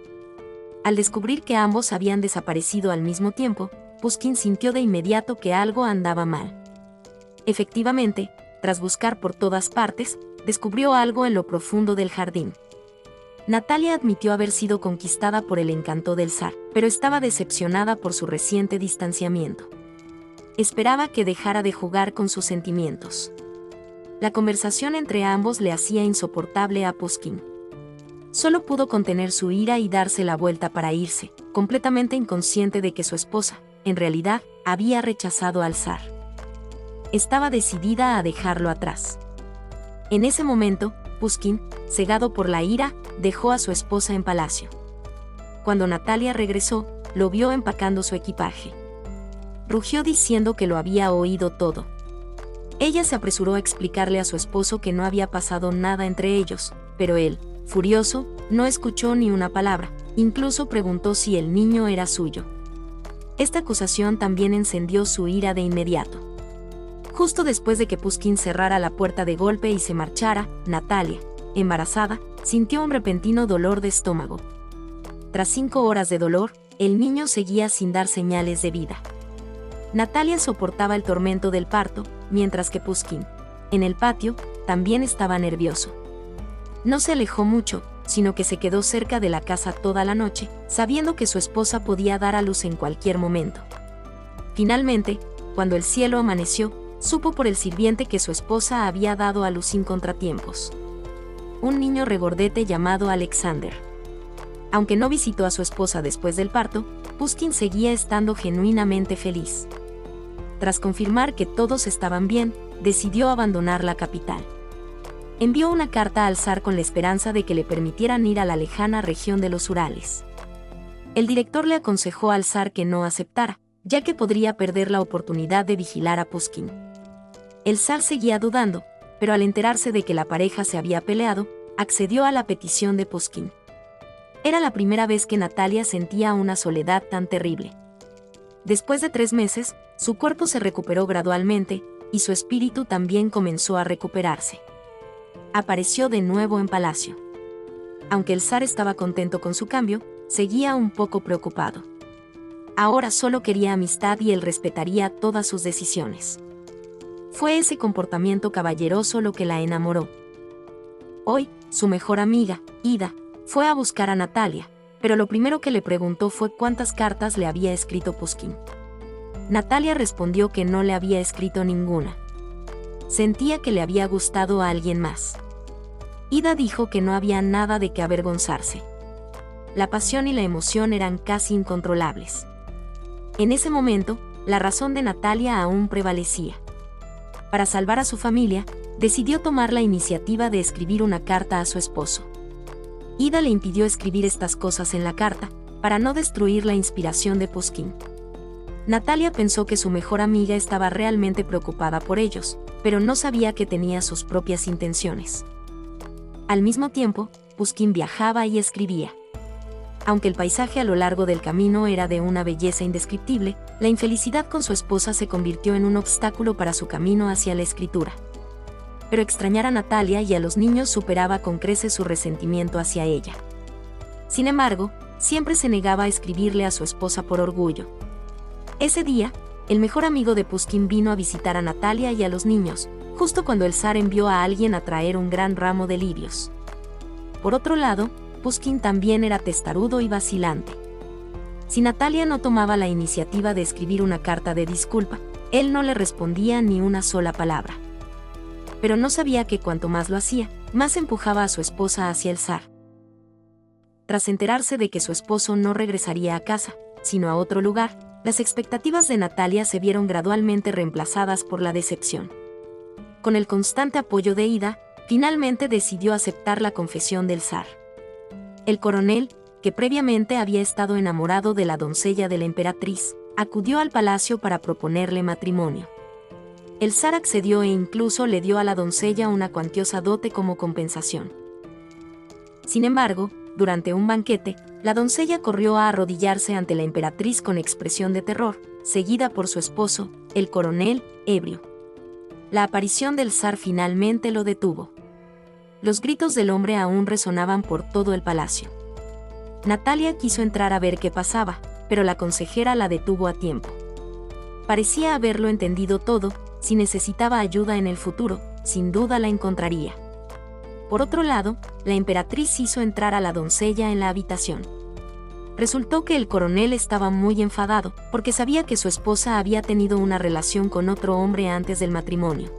Al descubrir que ambos habían desaparecido al mismo tiempo, Pushkin sintió de inmediato que algo andaba mal. Efectivamente, tras buscar por todas partes, descubrió algo en lo profundo del jardín. Natalia admitió haber sido conquistada por el encanto del zar, pero estaba decepcionada por su reciente distanciamiento. Esperaba que dejara de jugar con sus sentimientos. La conversación entre ambos le hacía insoportable a Pushkin. Solo pudo contener su ira y darse la vuelta para irse, completamente inconsciente de que su esposa, en realidad, había rechazado al zar. Estaba decidida a dejarlo atrás. En ese momento, Pushkin, cegado por la ira, dejó a su esposa en palacio. Cuando Natalia regresó, lo vio empacando su equipaje. Rugió diciendo que lo había oído todo. Ella se apresuró a explicarle a su esposo que no había pasado nada entre ellos, pero él, furioso, no escuchó ni una palabra, incluso preguntó si el niño era suyo. Esta acusación también encendió su ira de inmediato. Justo después de que Pushkin cerrara la puerta de golpe y se marchara, Natalia, embarazada, sintió un repentino dolor de estómago. Tras 5 horas de dolor, el niño seguía sin dar señales de vida. Natalia soportaba el tormento del parto, mientras que Pushkin, en el patio, también estaba nervioso. No se alejó mucho, sino que se quedó cerca de la casa toda la noche, sabiendo que su esposa podía dar a luz en cualquier momento. Finalmente, cuando el cielo amaneció, supo por el sirviente que su esposa había dado a luz sin contratiempos. Un niño regordete llamado Alexander. Aunque no visitó a su esposa después del parto, Pushkin seguía estando genuinamente feliz. Tras confirmar que todos estaban bien, decidió abandonar la capital. Envió una carta al zar con la esperanza de que le permitieran ir a la lejana región de los Urales. El director le aconsejó al zar que no aceptara, ya que podría perder la oportunidad de vigilar a Pushkin. El zar seguía dudando, pero al enterarse de que la pareja se había peleado, accedió a la petición de Pushkin. Era la primera vez que Natalia sentía una soledad tan terrible. Después de 3 meses, su cuerpo se recuperó gradualmente, y su espíritu también comenzó a recuperarse. Apareció de nuevo en palacio. Aunque el zar estaba contento con su cambio, seguía un poco preocupado. Ahora solo quería amistad y él respetaría todas sus decisiones. Fue ese comportamiento caballeroso lo que la enamoró. Hoy, su mejor amiga, Ida, fue a buscar a Natalia, pero lo primero que le preguntó fue cuántas cartas le había escrito Pushkin. Natalia respondió que no le había escrito ninguna. Sentía que le había gustado a alguien más. Ida dijo que no había nada de qué avergonzarse. La pasión y la emoción eran casi incontrolables. En ese momento, la razón de Natalia aún prevalecía. Para salvar a su familia, decidió tomar la iniciativa de escribir una carta a su esposo. Ida le impidió escribir estas cosas en la carta, para no destruir la inspiración de Pushkin. Natalia pensó que su mejor amiga estaba realmente preocupada por ellos, pero no sabía que tenía sus propias intenciones. Al mismo tiempo, Pushkin viajaba y escribía. Aunque el paisaje a lo largo del camino era de una belleza indescriptible, la infelicidad con su esposa se convirtió en un obstáculo para su camino hacia la escritura. Pero extrañar a Natalia y a los niños superaba con creces su resentimiento hacia ella. Sin embargo, siempre se negaba a escribirle a su esposa por orgullo. Ese día, el mejor amigo de Pushkin vino a visitar a Natalia y a los niños, justo cuando el zar envió a alguien a traer un gran ramo de lirios. Por otro lado, Pushkin también era testarudo y vacilante. Si Natalia no tomaba la iniciativa de escribir una carta de disculpa, él no le respondía ni una sola palabra. Pero no sabía que cuanto más lo hacía, más empujaba a su esposa hacia el zar. Tras enterarse de que su esposo no regresaría a casa, sino a otro lugar, las expectativas de Natalia se vieron gradualmente reemplazadas por la decepción. Con el constante apoyo de Ida, finalmente decidió aceptar la confesión del zar. El coronel, que previamente había estado enamorado de la doncella de la emperatriz, acudió al palacio para proponerle matrimonio. El zar accedió e incluso le dio a la doncella una cuantiosa dote como compensación. Sin embargo, durante un banquete, la doncella corrió a arrodillarse ante la emperatriz con expresión de terror, seguida por su esposo, el coronel, ebrio. La aparición del zar finalmente lo detuvo. Los gritos del hombre aún resonaban por todo el palacio. Natalia quiso entrar a ver qué pasaba, pero la consejera la detuvo a tiempo. Parecía haberlo entendido todo, si necesitaba ayuda en el futuro, sin duda la encontraría. Por otro lado, la emperatriz hizo entrar a la doncella en la habitación. Resultó que el coronel estaba muy enfadado, porque sabía que su esposa había tenido una relación con otro hombre antes del matrimonio.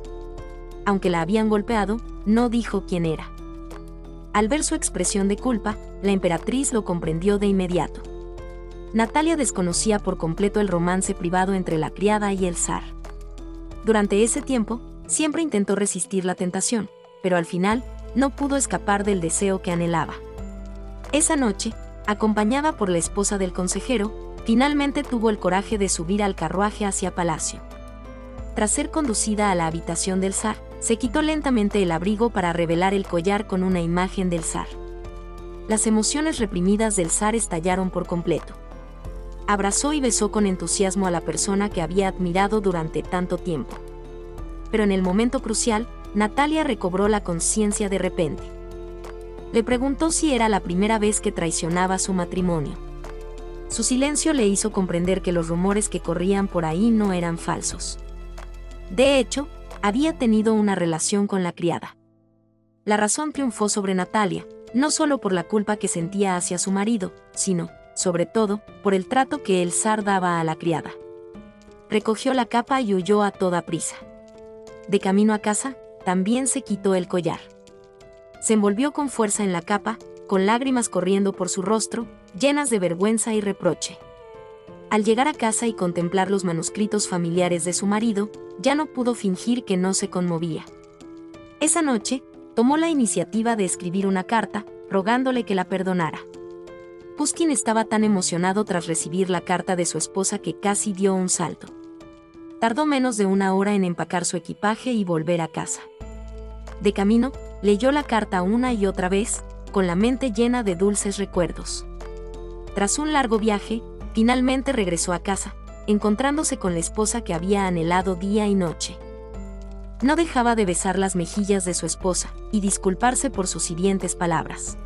Aunque la habían golpeado, no dijo quién era. Al ver su expresión de culpa, la emperatriz lo comprendió de inmediato. Natalia desconocía por completo el romance privado entre la criada y el zar. Durante ese tiempo, siempre intentó resistir la tentación, pero al final, no pudo escapar del deseo que anhelaba. Esa noche, acompañada por la esposa del consejero, finalmente tuvo el coraje de subir al carruaje hacia palacio. Tras ser conducida a la habitación del zar, se quitó lentamente el abrigo para revelar el collar con una imagen del zar. Las emociones reprimidas del zar estallaron por completo. Abrazó y besó con entusiasmo a la persona que había admirado durante tanto tiempo. Pero en el momento crucial, Natalia recobró la conciencia de repente. Le preguntó si era la primera vez que traicionaba su matrimonio. Su silencio le hizo comprender que los rumores que corrían por ahí no eran falsos. De hecho, había tenido una relación con la criada. La razón triunfó sobre Natalia, no solo por la culpa que sentía hacia su marido, sino, sobre todo, por el trato que el zar daba a la criada. Recogió la capa y huyó a toda prisa. De camino a casa, también se quitó el collar. Se envolvió con fuerza en la capa, con lágrimas corriendo por su rostro, llenas de vergüenza y reproche. Al llegar a casa y contemplar los manuscritos familiares de su marido, ya no pudo fingir que no se conmovía. Esa noche, tomó la iniciativa de escribir una carta, rogándole que la perdonara. Pushkin estaba tan emocionado tras recibir la carta de su esposa que casi dio un salto. Tardó menos de una hora en empacar su equipaje y volver a casa. De camino, leyó la carta una y otra vez, con la mente llena de dulces recuerdos. Tras un largo viaje, finalmente regresó a casa, encontrándose con la esposa que había anhelado día y noche. No dejaba de besar las mejillas de su esposa y disculparse por sus hirientes palabras.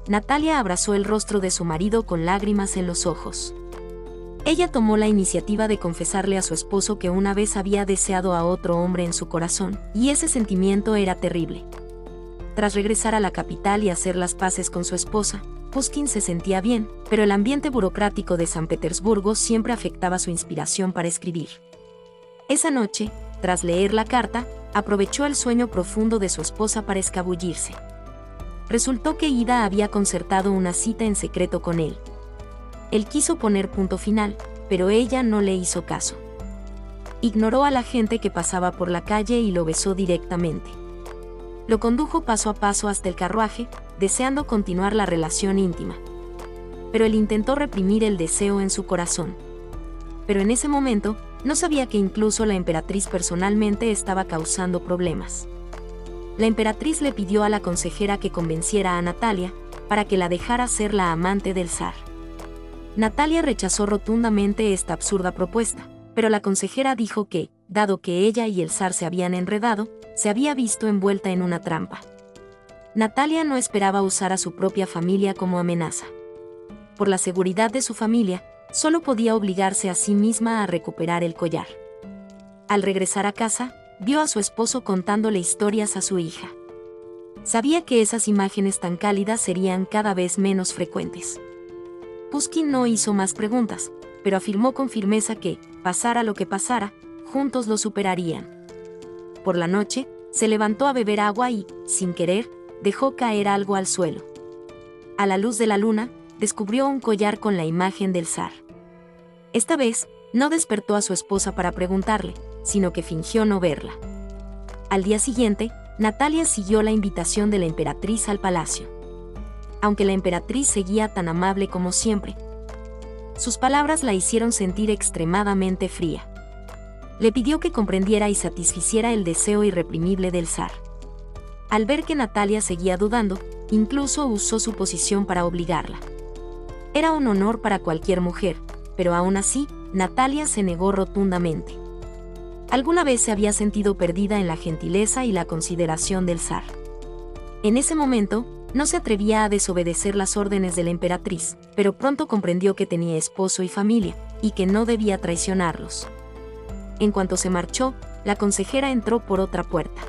Natalia abrazó el rostro de su marido con lágrimas en los ojos. Ella tomó la iniciativa de confesarle a su esposo que una vez había deseado a otro hombre en su corazón, y ese sentimiento era terrible. Tras regresar a la capital y hacer las paces con su esposa, Pushkin se sentía bien, pero el ambiente burocrático de San Petersburgo siempre afectaba su inspiración para escribir. Esa noche, tras leer la carta, aprovechó el sueño profundo de su esposa para escabullirse. Resultó que Ida había concertado una cita en secreto con él. Él quiso poner punto final, pero ella no le hizo caso. Ignoró a la gente que pasaba por la calle y lo besó directamente. Lo condujo paso a paso hasta el carruaje, deseando continuar la relación íntima. Pero él intentó reprimir el deseo en su corazón. Pero en ese momento, no sabía que incluso la emperatriz personalmente estaba causando problemas. La emperatriz le pidió a la consejera que convenciera a Natalia, para que la dejara ser la amante del zar. Natalia rechazó rotundamente esta absurda propuesta, pero la consejera dijo que, dado que ella y el zar se habían enredado, se había visto envuelta en una trampa. Natalia no esperaba usar a su propia familia como amenaza. Por la seguridad de su familia, solo podía obligarse a sí misma a recuperar el collar. Al regresar a casa, vio a su esposo contándole historias a su hija. Sabía que esas imágenes tan cálidas serían cada vez menos frecuentes. Pushkin no hizo más preguntas, pero afirmó con firmeza que, pasara lo que pasara, juntos lo superarían. Por la noche, se levantó a beber agua y, sin querer, dejó caer algo al suelo. A la luz de la luna, descubrió un collar con la imagen del zar. Esta vez, no despertó a su esposa para preguntarle, sino que fingió no verla. Al día siguiente, Natalia siguió la invitación de la emperatriz al palacio. Aunque la emperatriz seguía tan amable como siempre, sus palabras la hicieron sentir extremadamente fría. Le pidió que comprendiera y satisficiera el deseo irreprimible del zar. Al ver que Natalia seguía dudando, incluso usó su posición para obligarla. Era un honor para cualquier mujer, pero aún así, Natalia se negó rotundamente. Alguna vez se había sentido perdida en la gentileza y la consideración del zar. En ese momento, no se atrevía a desobedecer las órdenes de la emperatriz, pero pronto comprendió que tenía esposo y familia, y que no debía traicionarlos. En cuanto se marchó, la consejera entró por otra puerta.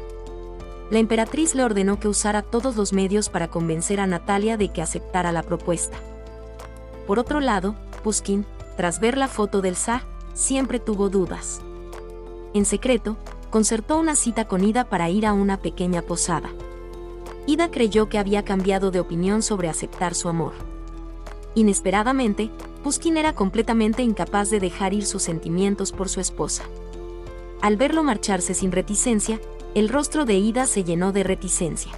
La emperatriz le ordenó que usara todos los medios para convencer a Natalia de que aceptara la propuesta. Por otro lado, Pushkin, tras ver la foto del zar, siempre tuvo dudas. En secreto, concertó una cita con Ida para ir a una pequeña posada. Ida creyó que había cambiado de opinión sobre aceptar su amor. Inesperadamente, Pushkin era completamente incapaz de dejar ir sus sentimientos por su esposa. Al verlo marcharse sin reticencia, el rostro de Ida se llenó de reticencia.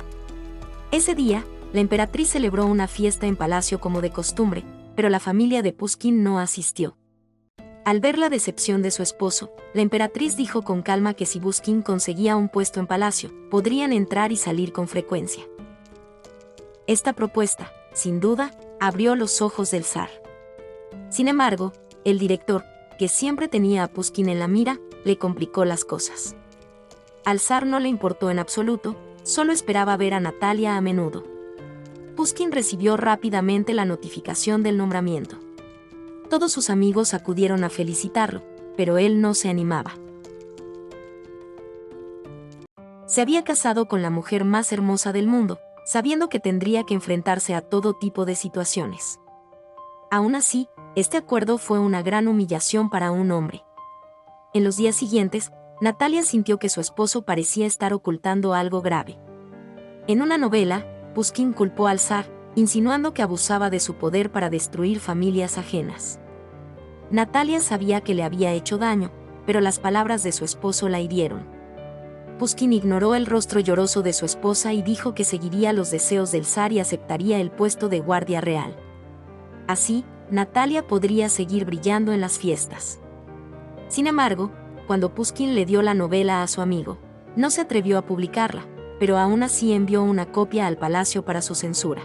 Ese día, la emperatriz celebró una fiesta en palacio como de costumbre, pero la familia de Pushkin no asistió. Al ver la decepción de su esposo, la emperatriz dijo con calma que si Pushkin conseguía un puesto en palacio, podrían entrar y salir con frecuencia. Esta propuesta, sin duda, abrió los ojos del zar. Sin embargo, el director, que siempre tenía a Pushkin en la mira, le complicó las cosas. Al zar no le importó en absoluto, solo esperaba ver a Natalia a menudo. Pushkin recibió rápidamente la notificación del nombramiento. Todos sus amigos acudieron a felicitarlo, pero él no se animaba. Se había casado con la mujer más hermosa del mundo, sabiendo que tendría que enfrentarse a todo tipo de situaciones. Aún así, este acuerdo fue una gran humillación para un hombre. En los días siguientes, Natalia sintió que su esposo parecía estar ocultando algo grave. En una novela, Pushkin culpó al zar, insinuando que abusaba de su poder para destruir familias ajenas. Natalia sabía que le había hecho daño, pero las palabras de su esposo la hirieron. Pushkin ignoró el rostro lloroso de su esposa y dijo que seguiría los deseos del zar y aceptaría el puesto de guardia real. Así, Natalia podría seguir brillando en las fiestas. Sin embargo, cuando Pushkin le dio la novela a su amigo, no se atrevió a publicarla, pero aún así envió una copia al palacio para su censura.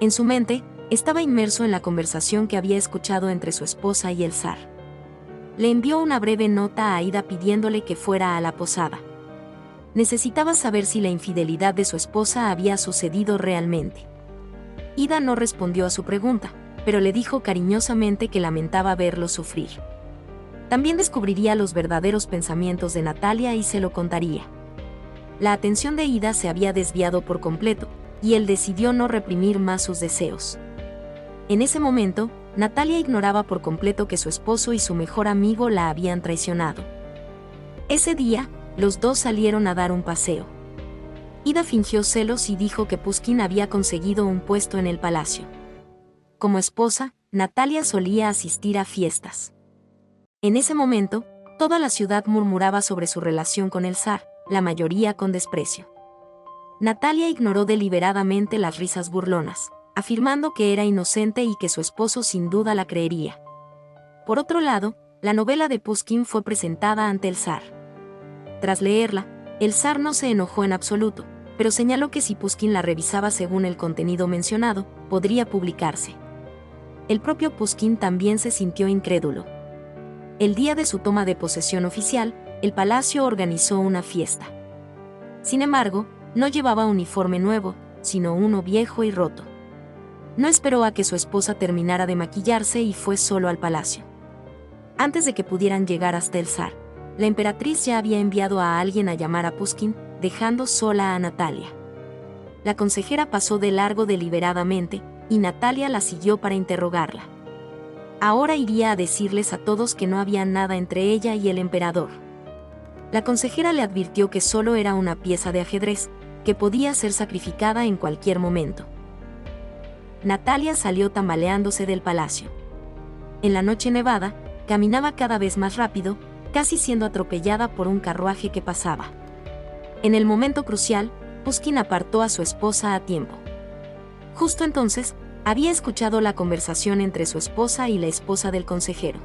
En su mente, estaba inmerso en la conversación que había escuchado entre su esposa y el zar. Le envió una breve nota a Ida pidiéndole que fuera a la posada. Necesitaba saber si la infidelidad de su esposa había sucedido realmente. Ida no respondió a su pregunta, pero le dijo cariñosamente que lamentaba verlo sufrir. También descubriría los verdaderos pensamientos de Natalia y se lo contaría. La atención de Ida se había desviado por completo, y él decidió no reprimir más sus deseos. En ese momento, Natalia ignoraba por completo que su esposo y su mejor amigo la habían traicionado. Ese día, los dos salieron a dar un paseo. Ida fingió celos y dijo que Pushkin había conseguido un puesto en el palacio. Como esposa, Natalia solía asistir a fiestas. En ese momento, toda la ciudad murmuraba sobre su relación con el zar, la mayoría con desprecio. Natalia ignoró deliberadamente las risas burlonas, afirmando que era inocente y que su esposo sin duda la creería. Por otro lado, la novela de Pushkin fue presentada ante el zar. Tras leerla, el zar no se enojó en absoluto, pero señaló que si Pushkin la revisaba según el contenido mencionado, podría publicarse. El propio Pushkin también se sintió incrédulo. El día de su toma de posesión oficial, el palacio organizó una fiesta. Sin embargo, no llevaba uniforme nuevo, sino uno viejo y roto. No esperó a que su esposa terminara de maquillarse y fue solo al palacio. Antes de que pudieran llegar hasta el zar, la emperatriz ya había enviado a alguien a llamar a Pushkin, dejando sola a Natalia. La consejera pasó de largo deliberadamente, y Natalia la siguió para interrogarla. Ahora iría a decirles a todos que no había nada entre ella y el emperador. La consejera le advirtió que solo era una pieza de ajedrez, que podía ser sacrificada en cualquier momento. Natalia salió tambaleándose del palacio. En la noche nevada, caminaba cada vez más rápido, casi siendo atropellada por un carruaje que pasaba. En el momento crucial, Pushkin apartó a su esposa a tiempo. Justo entonces, había escuchado la conversación entre su esposa y la esposa del consejero.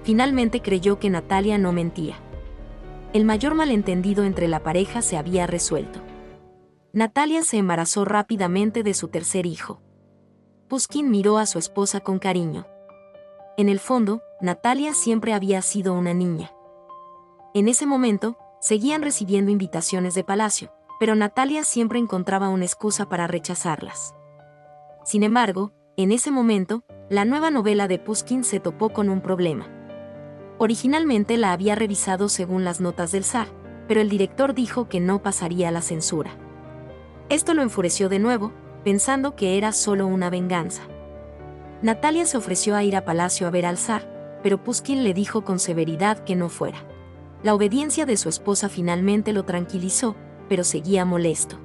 Finalmente creyó que Natalia no mentía. El mayor malentendido entre la pareja se había resuelto. Natalia se embarazó rápidamente de su tercer hijo. Pushkin miró a su esposa con cariño. En el fondo, Natalia siempre había sido una niña. En ese momento, seguían recibiendo invitaciones de palacio, pero Natalia siempre encontraba una excusa para rechazarlas. Sin embargo, en ese momento, la nueva novela de Pushkin se topó con un problema. Originalmente la había revisado según las notas del zar, pero el director dijo que no pasaría la censura. Esto lo enfureció de nuevo, pensando que era solo una venganza. Natalia se ofreció a ir a palacio a ver al zar, pero Pushkin le dijo con severidad que no fuera. La obediencia de su esposa finalmente lo tranquilizó, pero seguía molesto.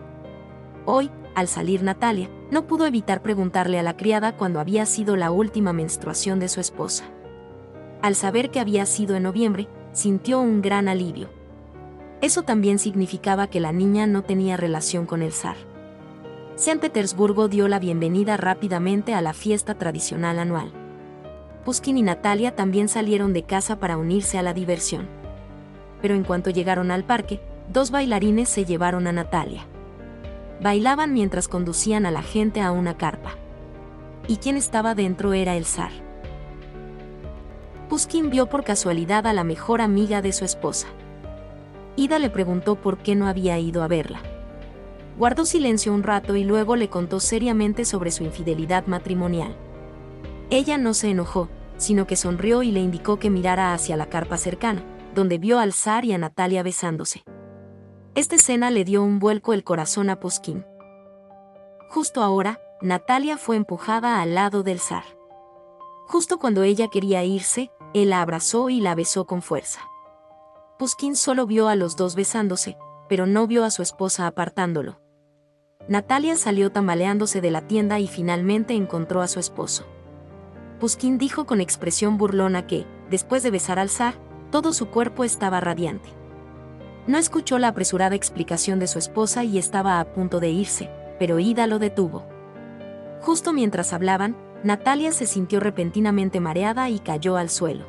Hoy, al salir Natalia, no pudo evitar preguntarle a la criada cuándo había sido la última menstruación de su esposa. Al saber que había sido en noviembre, sintió un gran alivio. Eso también significaba que la niña no tenía relación con el zar. San Petersburgo dio la bienvenida rápidamente a la fiesta tradicional anual. Pushkin y Natalia también salieron de casa para unirse a la diversión. Pero en cuanto llegaron al parque, dos bailarines se llevaron a Natalia. Bailaban mientras conducían a la gente a una carpa. Y quien estaba dentro era el zar. Pushkin vio por casualidad a la mejor amiga de su esposa. Ida le preguntó por qué no había ido a verla. Guardó silencio un rato y luego le contó seriamente sobre su infidelidad matrimonial. Ella no se enojó, sino que sonrió y le indicó que mirara hacia la carpa cercana, donde vio al zar y a Natalia besándose. Esta escena le dio un vuelco el corazón a Pushkin. Justo ahora, Natalia fue empujada al lado del zar. Justo cuando ella quería irse, él la abrazó y la besó con fuerza. Pushkin solo vio a los dos besándose, pero no vio a su esposa apartándolo. Natalia salió tambaleándose de la tienda y finalmente encontró a su esposo. Pushkin dijo con expresión burlona que, después de besar al zar, todo su cuerpo estaba radiante. No escuchó la apresurada explicación de su esposa y estaba a punto de irse, pero Ida lo detuvo. Justo mientras hablaban, Natalia se sintió repentinamente mareada y cayó al suelo.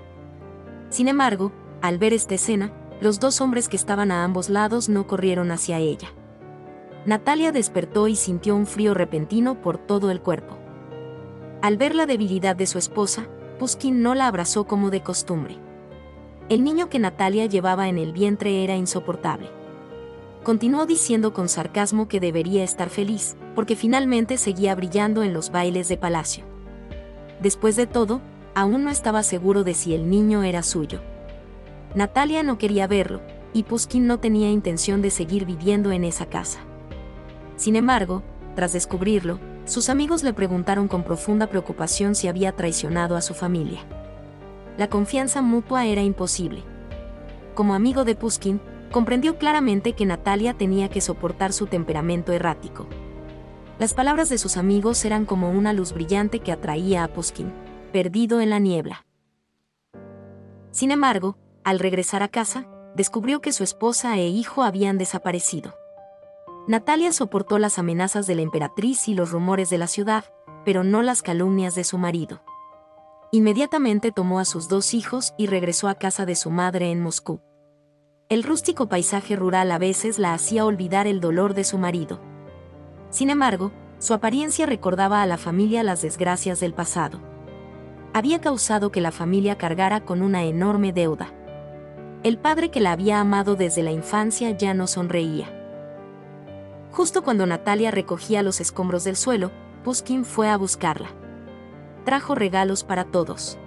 Sin embargo, al ver esta escena, los dos hombres que estaban a ambos lados no corrieron hacia ella. Natalia despertó y sintió un frío repentino por todo el cuerpo. Al ver la debilidad de su esposa, Pushkin no la abrazó como de costumbre. El niño que Natalia llevaba en el vientre era insoportable. Continuó diciendo con sarcasmo que debería estar feliz, porque finalmente seguía brillando en los bailes de palacio. Después de todo, aún no estaba seguro de si el niño era suyo. Natalia no quería verlo, y Pushkin no tenía intención de seguir viviendo en esa casa. Sin embargo, tras descubrirlo, sus amigos le preguntaron con profunda preocupación si había traicionado a su familia. La confianza mutua era imposible. Como amigo de Pushkin, comprendió claramente que Natalia tenía que soportar su temperamento errático. Las palabras de sus amigos eran como una luz brillante que atraía a Pushkin, perdido en la niebla. Sin embargo, al regresar a casa, descubrió que su esposa e hijo habían desaparecido. Natalia soportó las amenazas de la emperatriz y los rumores de la ciudad, pero no las calumnias de su marido. Inmediatamente tomó a sus dos hijos y regresó a casa de su madre en Moscú. El rústico paisaje rural a veces la hacía olvidar el dolor de su marido. Sin embargo, su apariencia recordaba a la familia las desgracias del pasado. Había causado que la familia cargara con una enorme deuda. El padre que la había amado desde la infancia ya no sonreía. Justo cuando Natalia recogía los escombros del suelo, Pushkin fue a buscarla. Trajo regalos para todos.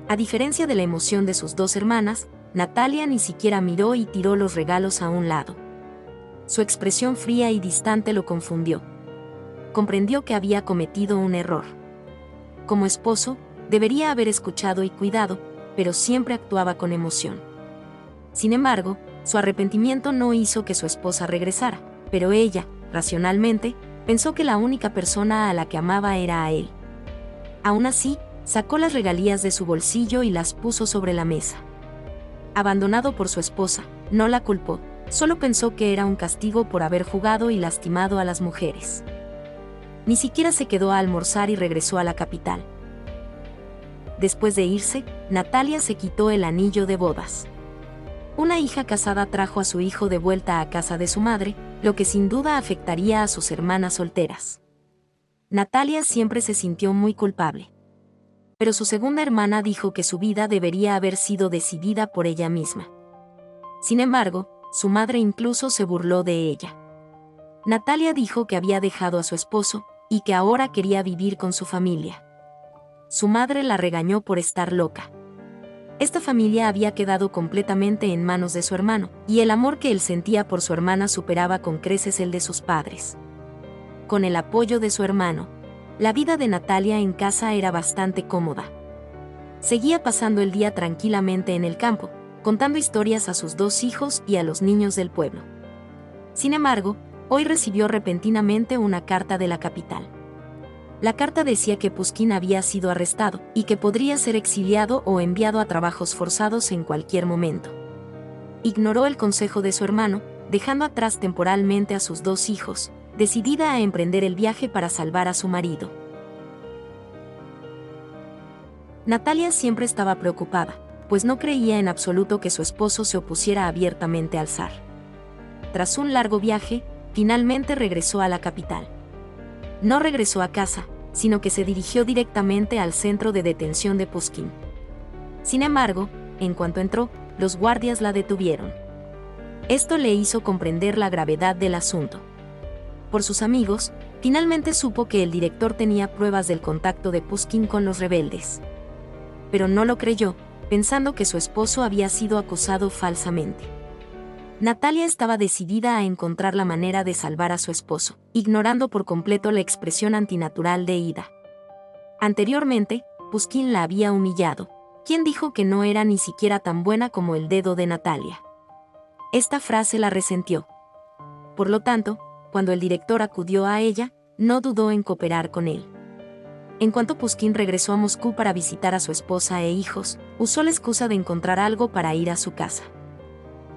A diferencia de la emoción de sus dos hermanas, Natalia ni siquiera miró y tiró los regalos a un lado. Su expresión fría y distante lo confundió. Comprendió que había cometido un error. Como esposo, debería haber escuchado y cuidado, pero siempre actuaba con emoción. Sin embargo, su arrepentimiento no hizo que su esposa regresara, pero ella, racionalmente, pensó que la única persona a la que amaba era a él. Aún así, sacó las regalías de su bolsillo y las puso sobre la mesa. Abandonado por su esposa, no la culpó, solo pensó que era un castigo por haber jugado y lastimado a las mujeres. Ni siquiera se quedó a almorzar y regresó a la capital. Después de irse, Natalia se quitó el anillo de bodas. Una hija casada trajo a su hijo de vuelta a casa de su madre, lo que sin duda afectaría a sus hermanas solteras. Natalia siempre se sintió muy culpable. Pero su segunda hermana dijo que su vida debería haber sido decidida por ella misma. Sin embargo, su madre incluso se burló de ella. Natalia dijo que había dejado a su esposo, y que ahora quería vivir con su familia. Su madre la regañó por estar loca. Esta familia había quedado completamente en manos de su hermano, y el amor que él sentía por su hermana superaba con creces el de sus padres. Con el apoyo de su hermano, La vida de Natalia en casa era bastante cómoda. Seguía pasando el día tranquilamente en el campo, contando historias a sus 2 hijos y a los niños del pueblo. Sin embargo, hoy recibió repentinamente una carta de la capital. La carta decía que Pushkin había sido arrestado y que podría ser exiliado o enviado a trabajos forzados en cualquier momento. Ignoró el consejo de su hermano, dejando atrás temporalmente a sus 2 hijos, decidida a emprender el viaje para salvar a su marido. Natalia siempre estaba preocupada, pues no creía en absoluto que su esposo se opusiera abiertamente al zar. Tras un largo viaje, finalmente regresó a la capital. No regresó a casa, sino que se dirigió directamente al centro de detención de Pushkin. Sin embargo, en cuanto entró, los guardias la detuvieron. Esto le hizo comprender la gravedad del asunto. Por sus amigos, finalmente supo que el director tenía pruebas del contacto de Pushkin con los rebeldes. Pero no lo creyó, pensando que su esposo había sido acusado falsamente. Natalia estaba decidida a encontrar la manera de salvar a su esposo, ignorando por completo la expresión antinatural de Ida. Anteriormente, Pushkin la había humillado. ¿Quién dijo que no era ni siquiera tan buena como el dedo de Natalia? Esta frase la resentió. Por lo tanto, cuando el director acudió a ella, no dudó en cooperar con él. En cuanto Pushkin regresó a Moscú para visitar a su esposa e hijos, usó la excusa de encontrar algo para ir a su casa.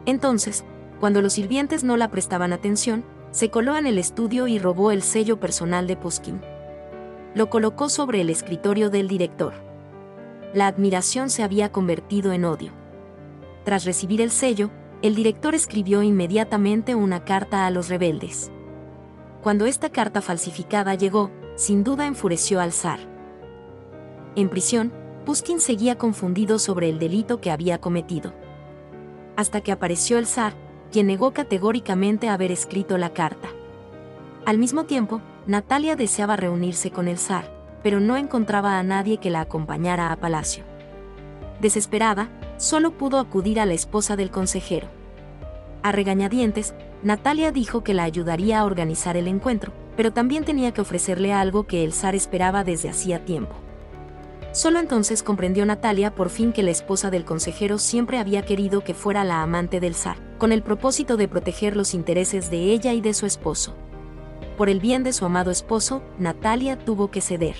Entonces, cuando los sirvientes no la prestaban atención, se coló en el estudio y robó el sello personal de Pushkin. Lo colocó sobre el escritorio del director. La admiración se había convertido en odio. Tras recibir el sello, el director escribió inmediatamente una carta a los rebeldes. Cuando esta carta falsificada llegó, sin duda enfureció al zar. En prisión, Pushkin seguía confundido sobre el delito que había cometido. Hasta que apareció el zar, quien negó categóricamente haber escrito la carta. Al mismo tiempo, Natalia deseaba reunirse con el zar, pero no encontraba a nadie que la acompañara a palacio. Desesperada, solo pudo acudir a la esposa del consejero. A regañadientes, Natalia dijo que la ayudaría a organizar el encuentro, pero también tenía que ofrecerle algo que el zar esperaba desde hacía tiempo. Solo entonces comprendió Natalia por fin que la esposa del consejero siempre había querido que fuera la amante del zar, con el propósito de proteger los intereses de ella y de su esposo. Por el bien de su amado esposo, Natalia tuvo que ceder.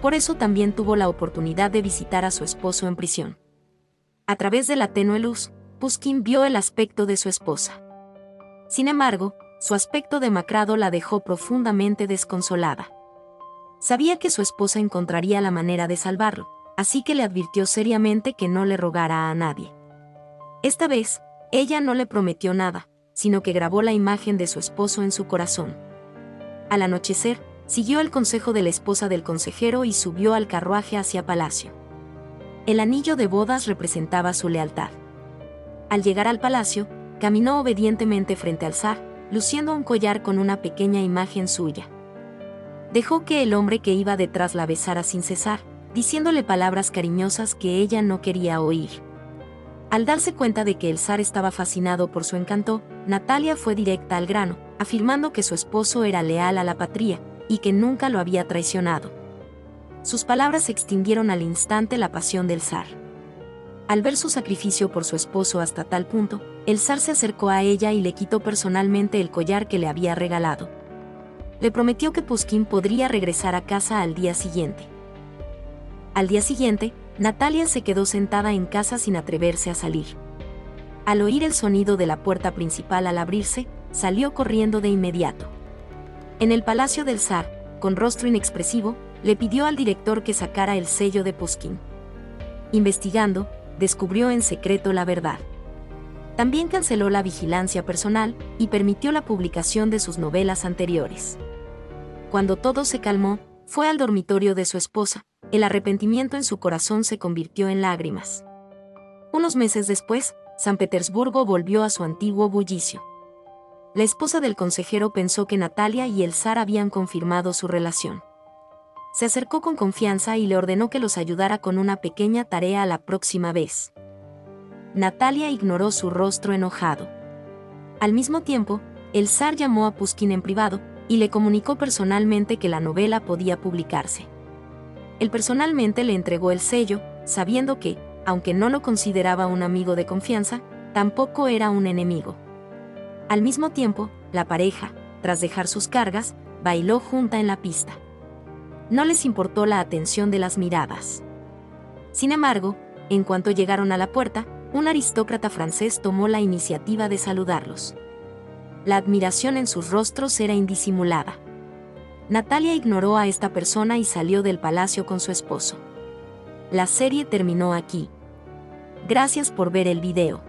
Por eso también tuvo la oportunidad de visitar a su esposo en prisión. A través de la tenue luz, Pushkin vio el aspecto de su esposa. Sin embargo, su aspecto demacrado la dejó profundamente desconsolada. Sabía que su esposa encontraría la manera de salvarlo, así que le advirtió seriamente que no le rogara a nadie. Esta vez, ella no le prometió nada, sino que grabó la imagen de su esposo en su corazón. Al anochecer, siguió el consejo de la esposa del consejero y subió al carruaje hacia palacio. El anillo de bodas representaba su lealtad. Al llegar al palacio, caminó obedientemente frente al zar, luciendo un collar con una pequeña imagen suya. Dejó que el hombre que iba detrás la besara sin cesar, diciéndole palabras cariñosas que ella no quería oír. Al darse cuenta de que el zar estaba fascinado por su encanto, Natalia fue directa al grano, afirmando que su esposo era leal a la patria, y que nunca lo había traicionado. Sus palabras extinguieron al instante la pasión del zar. Al ver su sacrificio por su esposo hasta tal punto, el zar se acercó a ella y le quitó personalmente el collar que le había regalado. Le prometió que Pushkin podría regresar a casa al día siguiente. Al día siguiente, Natalia se quedó sentada en casa sin atreverse a salir. Al oír el sonido de la puerta principal al abrirse, salió corriendo de inmediato. En el palacio del zar, con rostro inexpresivo, le pidió al director que sacara el sello de Pushkin. Investigando, descubrió en secreto la verdad. También canceló la vigilancia personal y permitió la publicación de sus novelas anteriores. Cuando todo se calmó, fue al dormitorio de su esposa. El arrepentimiento en su corazón se convirtió en lágrimas. Unos meses después, San Petersburgo volvió a su antiguo bullicio. La esposa del consejero pensó que Natalia y el zar habían confirmado su relación. Se acercó con confianza y le ordenó que los ayudara con una pequeña tarea la próxima vez. Natalia ignoró su rostro enojado. Al mismo tiempo, el zar llamó a Pushkin en privado y le comunicó personalmente que la novela podía publicarse. Él personalmente le entregó el sello, sabiendo que, aunque no lo consideraba un amigo de confianza, tampoco era un enemigo. Al mismo tiempo, la pareja, tras dejar sus cargas, bailó junta en la pista. No les importó la atención de las miradas. Sin embargo, en cuanto llegaron a la puerta, un aristócrata francés tomó la iniciativa de saludarlos. La admiración en sus rostros era indisimulada. Natalia ignoró a esta persona y salió del palacio con su esposo. La serie terminó aquí. Gracias por ver el video.